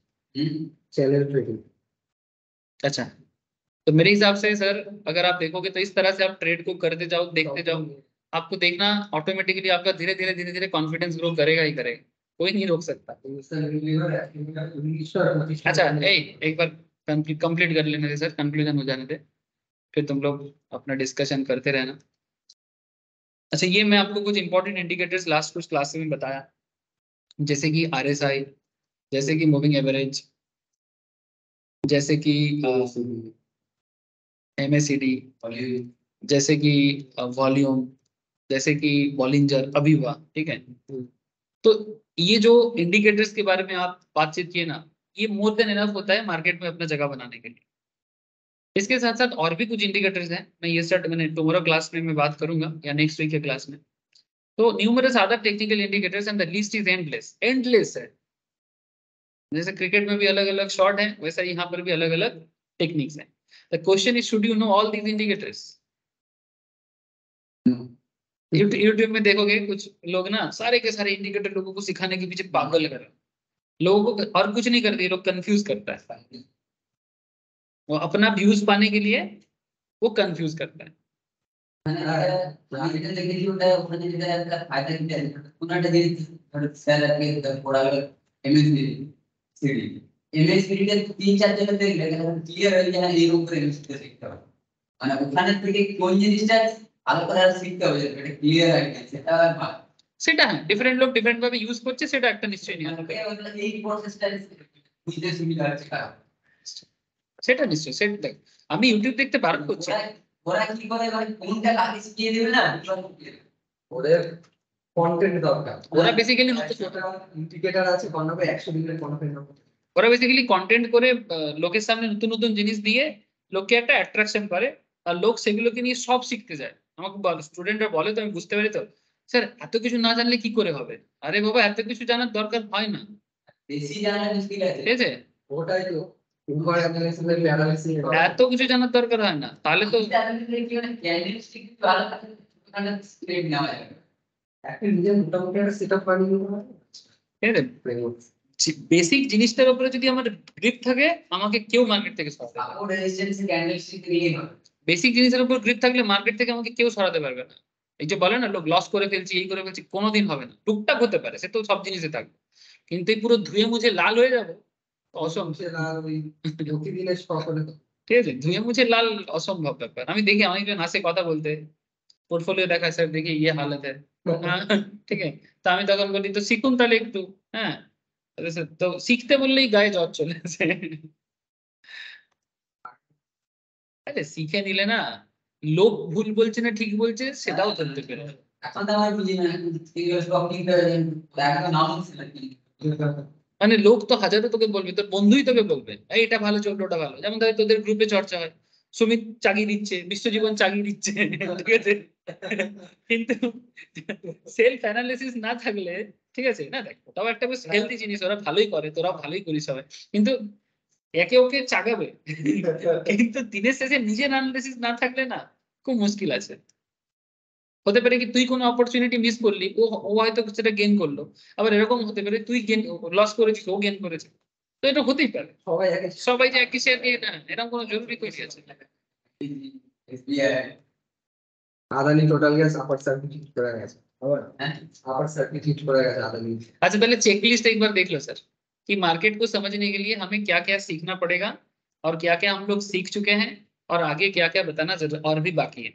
চ্যানেল ট্রেডিং। अच्छा तो मेरे हिसाब से सर अगर आप देखोगे तो इस तरह से आप ट्रेड को करते जाओ, देखते जाओ, आपको देखना ऑटोमेटिकली आपका धीरे धीरे कॉन्फिडेंस ग्रो करेगा ही करेगा, कोई नहीं रोक सकता। अच्छा एक बार कंप्लीट कर लेने दे सर, कंक्लूजन हो जाने दे, फिर तुम लोग अपना डिस्कशन करते रहना। अच्छा ये मैं आपको कुछ इंपॉर्टेंट इंडिकेटर्स लास्ट कुछ क्लास में बताया, जैसे कि आरएसआई, जैसे कि मूविंग एवरेज, जैसे कि एमएसीडी, जैसे कि वॉल्यूम, जैसे कि बॉलिंजर अभी हुआ, ठीक है। तो ये जो इंडिकेटर्स के बारे में आप बातचीत किए ना, ये मोर देन इनफ होता है मार्केट में अपना जगह बनाने के लिए। इसके साथ साथ और भी कुछ इंडिकेटर्स हैं, मैंने टुमारो क्लास में मैं बात करूंगा या नेक्स्ट वीक के क्लास में। तो numerous other technical indicators and the list is endless है। जैसे क्रिकेट में भी अलग अलग शॉट है, वैसा यहाँ पर भी अलग अलग टेक्निक्स हैं। The question is should you know all these indicators. YouTube में देखोगे कुछ लोग ना सारे के सारे इंडिकेटर लोगों को सिखाने के पीछे पागल कर रहे हैं, लोगों को और कुछ नहीं करते, लोग कंफ्यूज करता है। वो अपना व्यूज पाने के लिए वो कंफ्यूज करता है। तीन चार जगह क्लियर হয়ে যায় এই রকম করে এমএসসি শিখতে হবে, মানে ওখানে থেকে কোন জিনিসটা ভালো করে শিখতে হবে এটা ক্লিয়ার আইডিয়া সেটা সেটা হ্যাঁ ডিফারেন্ট লোক ডিফারেন্ট ভাবে ইউজ করছে, সেটা একটা নিশ্চয়ই নিয়ম হবে। এই প্রসেসটা বুঝতে সুবিধা হচ্ছে সেটা নিশ্চয়ই, সেটা দেখ আমি ইউটিউব দেখতে বারণ করছি। ওরা কি করে ভাই কোনটা কাকে শিখিয়ে দেবে না ওদের কন্টেন্ট দরকার। ওরা বেসিক্যালি ইন্ডিকেটর আছে বানাবে 100 দিনের কন্টেন্ট। ওরা বেসিক্যালি কন্টেন্ট করে লোকের সামনে নতুন নতুন জিনিস দিয়ে লোককে একটা অ্যাট্রাকশন করে, আর লোক সেগুলোকে নিয়ে সব শিখতে যায়। আমাকে স্টুডেন্টরা বলে, তো আমি বুঝতে পারি, তো স্যার এত কিছু না জানলে কি করে হবে? আরে বাবা এত কিছু জানার দরকার হয় না, বেশি জানা মুশকিল আছে, ঠিক আছে? ওটাই তো ইনভার অ্যানালিসিসের অ্যানালিসিস এত কিছু জানার দরকার হয় না, তাহলে তো ক্যান্ডিডেট ভালো ওখানে স্ট্রেট নেওয়া যাবে। একটা নিজের মোটামুটি একটা সেটআপ বানিয়ে নিতে হবে। বেসিক জিনিসটার উপরে যদি আমার গ্রিপ থাকে, আমাকে কেউ মার্কেট থেকে সরাতে পারবে না। সাপোর্ট রেজিস্ট্যান্স ক্যান্ডেলস্টিক নিয়ে হবে। বেসিক জিনিসের উপর গ্রিপ থাকলে মার্কেট থেকে আমাকে কেউ সরাতে পারবে না। এই যে বলে না লোক লস করে ফেলছি, এই করে ফেলছি, কোনোদিন হবে না। টুকটাক হতে পারে, সে তো সব জিনিসে থাকবে, কিন্তু এই পুরো ধুয়ে মুছে লাল হয়ে যাবে অসম্ভব। লাল ওই প্রতিদিনের স্টক হলে ঠিক আছে, ধুয়ে মুছে লাল অসম্ভব ব্যাপার। আমি দেখি অনেকজন আসে কথা বলতে, পোর্টফোলিও দেখা স্যার দেখি ये हालत है ঠিক আছে তো আমি তখন বলি তো শিখুন তাহলে একটু হ্যাঁ তো শিখতে বললেই গায়ে জ্বর চলে আসে আরে শিখে নিলে না লোক ভুল বলছে না ঠিক বলছে সেটাও ধরতে পেরে এখন তো আমার বুঝি না সিরিয়াল স্টক কিনতে হবে এখন নাম ছিল কি মানে লোক তো হাজারো তোকে বলবে তোর বন্ধুই তোকে বলবে এই এটা ভালো চলবে ওটা ভালো যেমন ধর তোদের গ্রুপে চর্চা হয় সুমিত চাকরি দিচ্ছে বিশ্বজীবন চাকরি দিচ্ছে ঠিক আছে কিন্তু সেলফ অ্যানালিসিস না থাকলে ঠিক আছে না দেখ ওটাও একটা বেশ হেলদি জিনিস ওরা ভালোই করে তোরা ভালোই করিস সবাই কিন্তু একে ওকে চাগাবে কিন্তু দিনের শেষে নিজের অ্যানালিসিস না থাকলে না খুব মুশকিল আছে হতে পারে কি তুই কোনো অপরচুনিটি মিস করলি ও ও হয়তো সেটা গেইন করলো আবার এরকম হতে পারে তুই গেইন লস করেছিস ও গেইন করেছে তো এটা হতেই পারে সবাই একে সবাই যে একই শেয়ার নিয়ে না এরকম কোনো জরুরি কই আছে SBI Adani total gas upper circuit hit করে গেছে হ্যাঁ আপার सार्किट हिट করে গেছে আদানি अच्छा पहले चेकलिस्ट एक बार देख लो सर कि मार्केट को समझने के लिए हमें क्या क्या सीखना पड़ेगा और क्या क्या हम लोग सीख चुके हैं और आगे क्या क्या बताना और भी बाकी है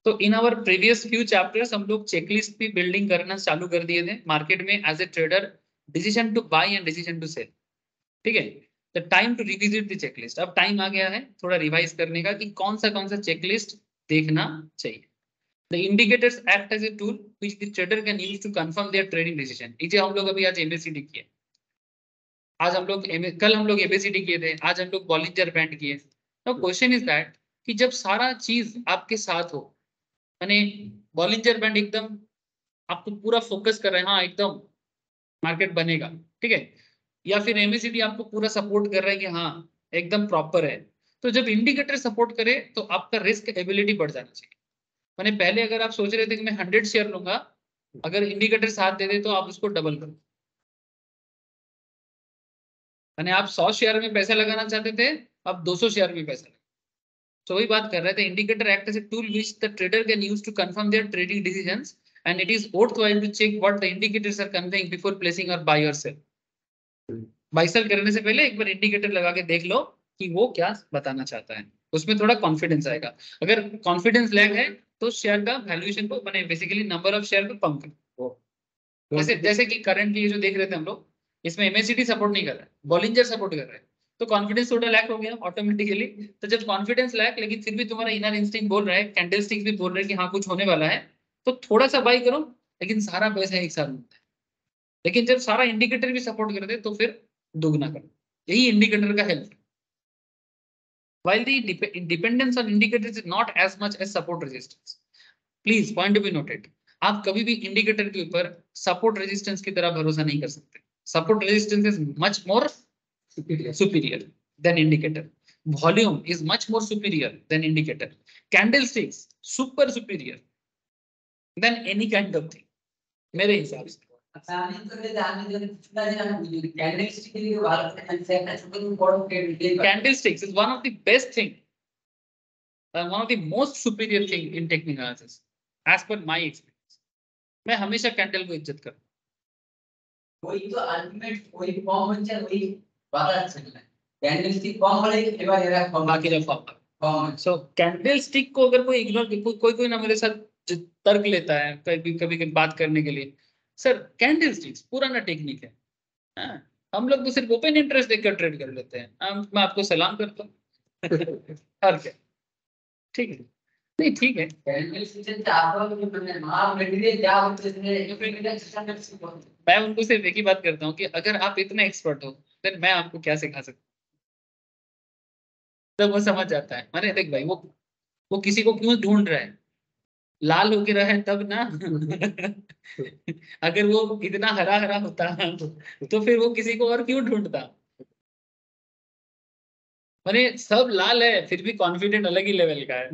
तो in our previous few chapters हम लोग चेकलिस्ट भी बिल्डिंग करना चालू कर दिए थे मार्केट में as a trader decision to buy and decision to sell ठीक है the time to revisit the checklist अब टाइम आ गया है थोड़ा रिवाइज करने का कि कौन सा चेकलिस्ट देखना चाहिए The indicators act as a tool which the trader can use to confirm their trading decision. इसे हम लोग अभी आज MACD किए आज हम लोग कल हम लोग ABCD किए थे आज हम लोग बॉलिंजर बैंड किए तो क्वेश्चन इज दैट कि जब सारा चीज आपके साथ हो यानी बॉलिंजर बैंड एकदम आपको पूरा फोकस कर रहे हैं हाँ एकदम मार्केट बनेगा ठीक है या फिर MACD आपको पूरा सपोर्ट कर रहा है कि हाँ एकदम प्रॉपर है तो जब इंडिकेटर सपोर्ट करे तो आपका रिस्क एबिलिटी बढ़ जाना चाहिए मैंने पहले अगर आप सोच रहे थे कि मैं 100 शेयर लूंगा अगर इंडिकेटर साथ दे दे तो आप उसको डबल करो मैंने आप 100 शेयर में पैसा लगाना चाहते थे अब 200 शेयर में पैसा लगा तो वही बात कर रहे थे indicator act as a tool which the trader can use to confirm their trading decisions and it is worthwhile to check what the indicators are conveying before placing और बाय और सेल बाय सेल करने से पहले एक बार indicator लगा के देख लो कि वो क्या बताना चाहता है उसमें थोड़ा कॉन्फिडेंस आएगा अगर कॉन्फिडेंस लैग है तो शेयर का वैल्यूएशन को मैंने बेसिकली नंबर ऑफ शेयर को कम करो जैसे जैसे कि करंटली ये जो देख रहे थे हम लोग इसमें MACD सपोर्ट नहीं कर रहा है बॉलिंजर सपोर्ट कर रहा है तो कॉन्फिडेंस थोड़ा लैक हो गया ऑटोमेटिकली तो जब कॉन्फिडेंस लैक लेकिन फिर भी तुम्हारा इनर इंस्टिंक्ट बोल रहा है कैंडल स्टिक्स भी बोल रहे हैं कि हाँ कुछ होने वाला है तो थोड़ा सा बाई करो लेकिन सारा पैसा एक साथ मिलता है लेकिन जब सारा इंडिकेटर भी सपोर्ट कर दे तो फिर दुगना करो यही इंडिकेटर का help while the dependence on indicators is not as much as support resistance please point to be noted आप कभी भी इंडिकेटर के ऊपर सपोर्ट रेजिस्टेंस की तरह भरोसा नहीं कर सकते support resistance is much more superior than indicator volume is much more superior than indicator candlesticks super superior than any kind of thing मेरे हिसाब से আমি তো জানি যে না জানি বুঝি ক্যান্ডেলস্টিক দিয়ে ভালো আছে একটা ছোট বড় candle candlesticks is one of the best thing one of the most superior thing in technical analysis as per my experience मैं हमेशा कैंडल को इज्जत करता ওই তো আলটিমেট ওই কম হচ্ছে ওই বাধা আছে না ক্যান্ডেলস্টিক কম হলে এবার এরা কম हूं बाकी जब কম सो कैंडलस्टिक को अगर कोई इग्नोर कोई कोई ना मेरे साथ तर्क लेता है कभी कभी बात करने के लिए सर कैंडलस्टिक्स पुराना टेक्निक है हाँ, हम लोग तो सिर्फ ओपन इंटरेस्ट देखकर ट्रेड कर लेते हैं मैं आपको सलाम करता हूँ और क्या ठीक है नहीं ठीक है ক্যান্ডেলস্টিক আপনি মানে মা মেটেরিয়াল যা হচ্ছে ইন্ডিপেন্ডেন্ট সিস্টেম मैं उनको सिर्फ एक ही बात करता हूँ कि अगर आप इतना एक्सपर्ट हो देन मैं आपको क्या सिखा सकता हूँ तब वो समझ जाता है मैंने देख भाई वो किसी को क्यों ढूंढ रहा है लाल होके रहा है तब ना अगर वो इतना हरा हरा होता तो फिर वो किसी को और क्यों ढूंढता मैंने सब लाल है फिर भी कॉन्फिडेंट अलग ही लेवल का है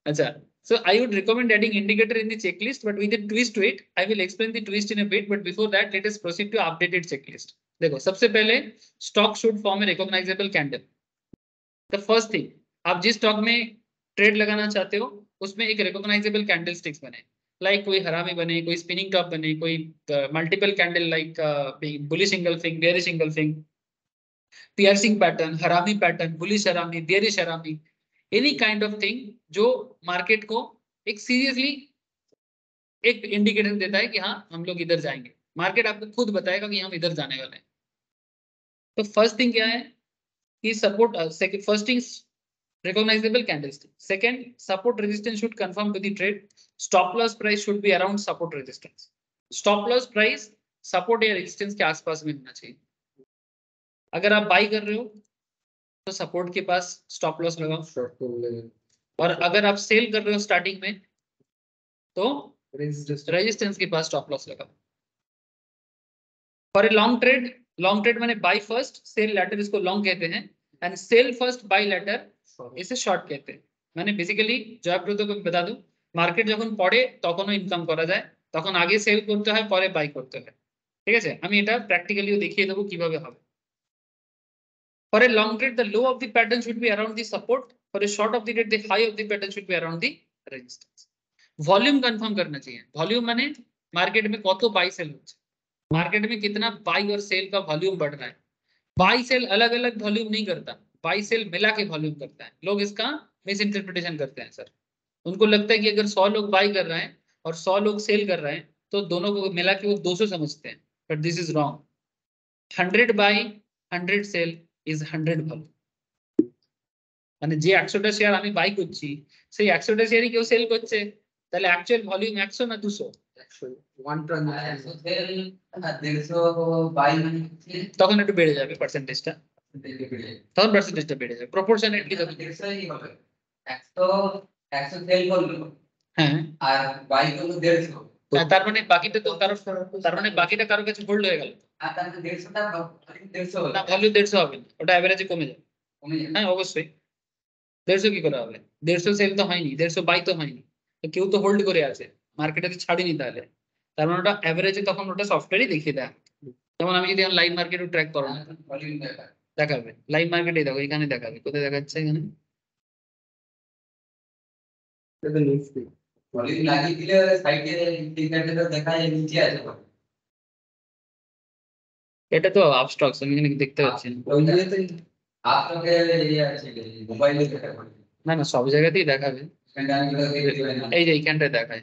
अच्छा so I would recommend adding indicator in the checklist but with a twist to it I will explain the twist in a bit but before that let us proceed to updated checklist देखो सबसे पहले stock should form a recognizable candle the first thing आप जिस stock में trade लगाना चाहते हो उसमें एक रिकॉग्नाइजेबल कैंडल स्टिक्स बने लाइक कोई हरामी बने कोई स्पिनिंग टॉप बने कोई multiple candle like bullish engulfing bearish engulfing piercing pattern, हरामी पैटर्न, बुलिश हरामी, बेयरिश हरामी, एनी काइंड ऑफ थिंग जो मार्केट को एक सीरियसली एक इंडिकेटर देता है कि हाँ हम लोग इधर जाएंगे। मार्केट आपको खुद बताएगा कि हम इधर जाने वाले हैं। तो फर्स्ट थिंग क्या है कि support, first thing recognizable candlestick. Second, support resistance should confirm to the trade. Stop loss price should be around support resistance. Stop loss price support या resistance के आसपास में होना चाहिए। अगर आप बाई कर रहे हो तो सपोर्ट के पास स्टॉप लॉस लगाओ, शॉर्ट को लेंगे और अगर आप सेल कर रहे हो स्टार्टिंग में तो रेजिस्टेंस रेजिस्टेंस के पास स्टॉप लॉस लगाओ। फॉर ए लॉन्ग ट्रेड मैंने बाई फर्स्ट सेल लेटर, इसको लॉन्ग कहते हैं, and sell first buy later इसे शॉर्ट कहते हैं। মানে বেসিক্যালি জয়ব্রতকে বতা দো, মার্কেট যখন পড়ে তখনও ইনকাম করা যায়, তখন আগে সেল করতে হয় পরে বাই করতে হয়। ঠিক আছে, আমি এটা প্র্যাকটিক্যালিও দেখিয়ে দেবো কিভাবে হবে। For a long trade, the low of the pattern should be around the support. For a short of the trade, the high of the pattern should be around the resistance. Volume confirm करना चाहिए। Volume माने market में कत by cell होচ্ছে, market में कितना by और cell का volume बढ़ रहा है। बाई सेल अलग अलग वॉल्यूम नहीं करता, बाई सेल मिला के वॉल्यूम करता है। लोग इसका मिस इंटरप्रिटेशन करते हैं सर। उनको लगता है कि अगर 100 लोग बाई कर रहे हैं और 100 लोग सेल कर रहे हैं तो दोनों को मिला के वो 200 समझते हैं, but this is wrong. 100 by 100 sell is 100 value. মানে যে 100টা শেয়ার আমি বাই করছি সেই 100টা শেয়ারই কেউ সেল করছে, তাহলে অ্যাকচুয়াল ভলিউম 100 না 200? ওয়ান ট্রানজাকশন সেল 150 বাই মানে তখন একটু বেড়ে যাবে পার্সেন্টেজটা, তখন পার্সেন্টেজটা বেড়ে যাবে প্রপোর্শনালি। 150ই হবে। 100 সেল করলো হ্যাঁ, আর বাই করলো 150, তার মানে বাকিটা তো কারো, তার মানে বাকিটা কারো কাছে হোল্ড হয়ে গেল। আর তার 150টা 150 না, হলো ভ্যালু 150 হবে না, ওটা এভারেজে কমে যাবে। কমে যাবে। হ্যাঁ অবশ্যই, 150 কি করে হবে? 150 সেল তো হয়নি, 150 বাই তো হয়নি, তো কেউ তো হোল্ড করে আছে, মার্কেটে তো ছাড়িনি। তাহলে তার মানে ওটা এভারেজে তখন ওটা সফটওয়্যারই দেখিয়ে দেয়। যেমন আমি যদি লাইভ মার্কেটও ট্র্যাক করো না, ভলিউম দেখা দেখাবে লাইভ মার্কেটে, দেখো এখানে দেখাবে, কোথায় দেখাচ্ছে এখানে এটা নিফটি ভলিউম লাগিয়ে দিলে সাইডে ইন্ডিকেটর দেখা যায় নিচে আছে। এটা তো আপস্টক্স, আমি এখানে দেখতে পাচ্ছি না। ওই ইয়েতে আপনাকে এই আছে মোবাইলে দেখা পাবে। না না, সব জায়গাতেই দেখাবে। এই যে এইখানটায় দেখায়,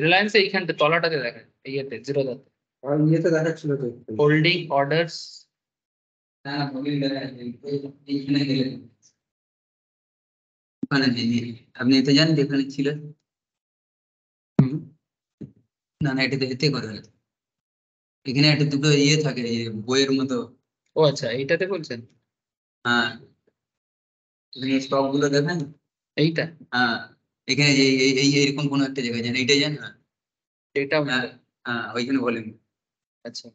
রিলায়েন্স এইখানটা তলাটাতে দেখায়, এইতে জিরোদাতে আর ইয়েতে দেখাচ্ছিল তো হোল্ডিং অর্ডারস। না ভলিউম দেখা এইখানে গেলে ওখানে দিয়ে আপনি এতে জানেন যেখানে ছিল। না না, এটাতে এতে করে এখানে একটা দুটো ইয়ে থাকে এই বইয়ের মতো। ও আচ্ছা, এইটাতে বলছেন? হ্যাঁ, এখানে স্টক গুলো দেখেন। এইটা হ্যাঁ, এখানে যে এই এরকম কোনো একটা জায়গায় জানেন, এইটাই জানেন। এটা হ্যাঁ হ্যাঁ, ওইখানে ভলিউম। আচ্ছা,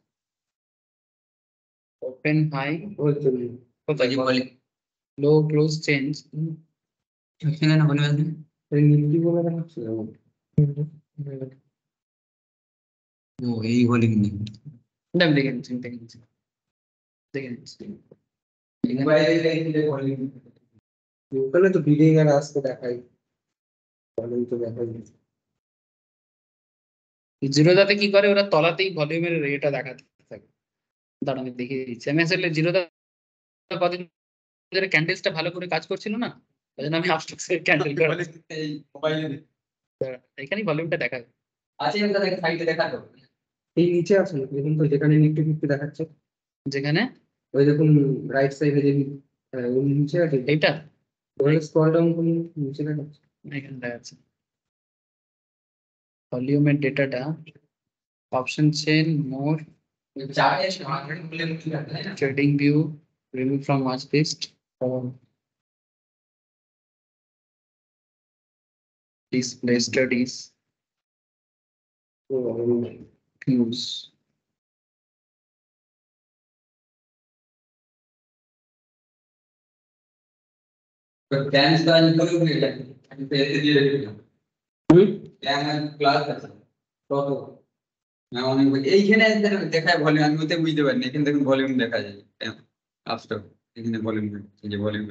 ওপেন হাই ওই তো কোথায়, ভলিউম লো ক্লোজ চেঞ্জ, ওইখানে না ভলিউম আছে। এই নিফটি বলে দেখাচ্ছিল ও এই ভলিউম নেই। আমি দেখে নিচ্ছি, দেখে নিচ্ছি, দেখে নিচ্ছি। মোবাইলে এই ভলিউম ওখানে তো বিডিং আর আসতে দেখাই, ভলিউম তো দেখাই জিরোদাতে কি করে, ওরা তলাতেই ভলিউমের রেটটা দেখাতে থাকে। দাঁড়ান আমি দেখিয়ে দিচ্ছি। আমি আসলে জিরোদা কদিন ধরে ক্যান্ডেলসটা ভালো করে কাজ করছিল না, ওই জন্য আমি আপস্টক্সের ক্যান্ডেল করে এই মোবাইলে এখানেই ভলিউমটা দেখায়। আছে, ওটা দেখে সাইডে দেখাতো। এই নিচে আছে দেখুন তো, যেখানে নিফটি ফিফটি দেখাচ্ছে যেখানে ওই দেখুন রাইট সাইডে যে ওই নিচে আছে, এইটা ওখানে স্ক্রল ডাউন করুন, নিচে দেখাচ্ছে। এখানে দেখাচ্ছে ভলিউমের ডেটাটা, অপশন চেন, মোর, চার্টে মার্কেট ভলিউম কি থাকে না? Trading view, remove from watch list, display studies, views. তো ক্যান্স দা ইনক্লুড হয়ে যায়। আমি পেতে দিয়ে রেখেছিলাম। ক্যান ক্লাস আছে কত না, অনেক এইখানে দেখায় ভলিউম। আমি ওতে বুঝতে পারিনি, এখানে দেখুন ভলিউম দেখা যায়। আপস্টক এখানে ভলিউম, এই যে ভলিউম,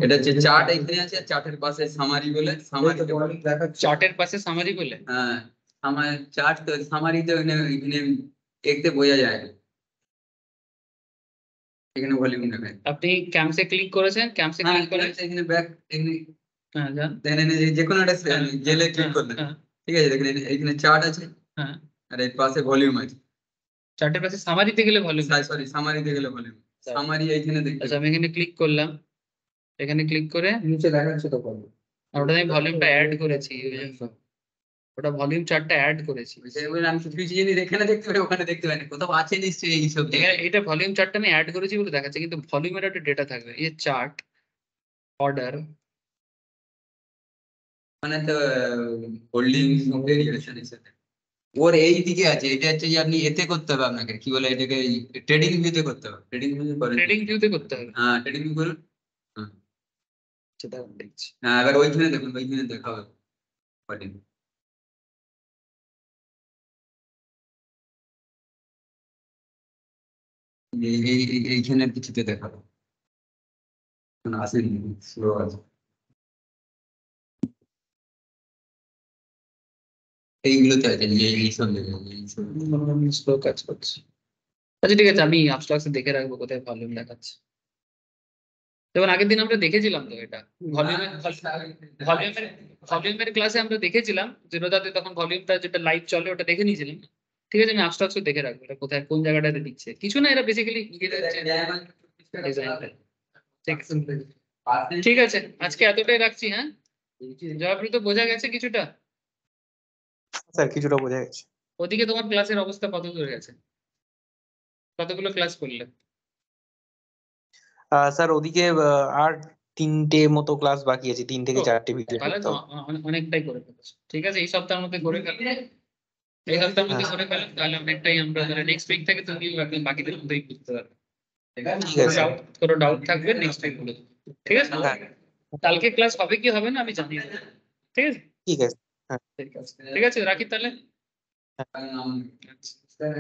এটা হচ্ছে চার্ট এখানে আছে, চার্টের পাশে সামারি বলে, সামারি ভলিউম দেখাচ্ছে চার্টের পাশে সামারি বলে, হ্যাঁ আমার চার্ট তো সামারি তো এখানে দেখতে বোঝা যায়। এখানে ভলিউম দেখায়। আপনি ক্যাম্পসে ক্লিক করেছেন, ক্যাম্পসে হ্যাঁ, ক্লিক করে এখানে ব্যাক এখানে হ্যাঁ যান। দেখেন এই যে কোনো একটা হ্যাঁ, জেলে ক্লিক হ্যাঁ, করলেন, হ্যাঁ, ঠিক আছে, দেখেন এখানে চার্ট আছে হ্যাঁ। আর এর পাশে ভলিউম আছে। চার্টের পাশে সামারিতে গেলে ভলিউম। সরি, সামারিতে গেলে ভলিউম। সামারি এইখানে দেখতে আচ্ছা আমি এখানে ক্লিক করলাম, এখানে ক্লিক করে নিচে দেখাচ্ছে তো বলো। আর ওটা আমি ভলিউমটা অ্যাড করেছি, ওটা ভলিউম চার্টটা অ্যাড করেছি। পারবেন। আমি কিছু কিছু জিনিস এখানে দেখতে পাই, ওখানে দেখতে পাই না, কোথাও আছে নিশ্চয়ই এইসব এখানে জায়গায়। এটা ভলিউম চার্টটা আমি অ্যাড করেছি বলে দেখাচ্ছে, কিন্তু ভলিউমের একটা ডেটা থাকবে, এই চার্ট অর্ডার মানে তো হোল্ডিং ভেরিয়েশন হিসেবে ওর এই দিকে আছে। এটা হচ্ছে যে আপনি এতে করতে হবে, আপনাকে কি বলে এটাকে, ট্রেডিং ভিউতে করতে হবে। ট্রেডিং ভিউ করেন? ট্রেডিং ভিউতে করতে হবে। হ্যাঁ, ট্রেডিং ভিউ করুন। হ্যাঁ, সেটা আমি দেখছি। হ্যাঁ, এবার ওইখানে দেখুন, ওইখানে দেখা হবে হোল্ডিং। এইখানে কিছুতে দেখাবো, আসেনি, স্লো আছে। এইগুলোতে আছে, এইসব এইসব। স্লো কাজ করছে। আচ্ছা ঠিক আছে, আমি আবস্ট্রাকশন দেখে রাখবো কোথায় ভলিউম দেখাচ্ছে। যেমন আগের দিন আমরা দেখেছিলাম তো এটা ভলিউমের ক্লাসে আমরা দেখেছিলাম জিরোদাতে, তখন ভলিউমটা যেটা লাইভ চলে ওটা দেখে নিয়েছিলাম। ঠিক আছে, আমি আবস্ট্রাকশন দেখে রাখবো এটা কোথায় কোন জায়গাটাতে দিচ্ছে। কিছু না, এরা বেসিক্যালি ডিজাইনটা। ঠিক আছে, ঠিক আছে, আজকে এতটাই রাখছি। হ্যাঁ জয়প্রীত, বোঝা গেছে কিছুটা? স্যার কিছুটা বোঝা গেছে। ওদিকে তোমার ক্লাসের অবস্থা কত দূর গেছে? কতগুলো ক্লাস করলে? স্যার ওদিকে আর 3টে মতো ক্লাস বাকি আছে, 3 থেকে 4টে ভিডিও তাহলে করতে তো হবে। অনেকটাই করে ফেলেছো। ঠিক আছে, এই সপ্তাহের মধ্যে করে ফেললে, এই সপ্তাহের মধ্যে করে ফেলেন, তাহলে অনেকটাই আমরা নেক্সট উইক থেকে তুমি একদম বাকিদের মধ্যেই বুঝতে পারবে। ঠিক আছে স্যার। কোনো ডাউট থাকবে নেক্সট উইক বলে দেবো। ঠিক আছে, হ্যাঁ কালকে ক্লাস হবে কি হবে না আমি জানিয়ে দেবো। ঠিক আছে, ঠিক আছে। হ্যাঁ ঠিক আছে, ঠিক আছে, রাখি তাহলে। নাম আচ্ছা। স্যার,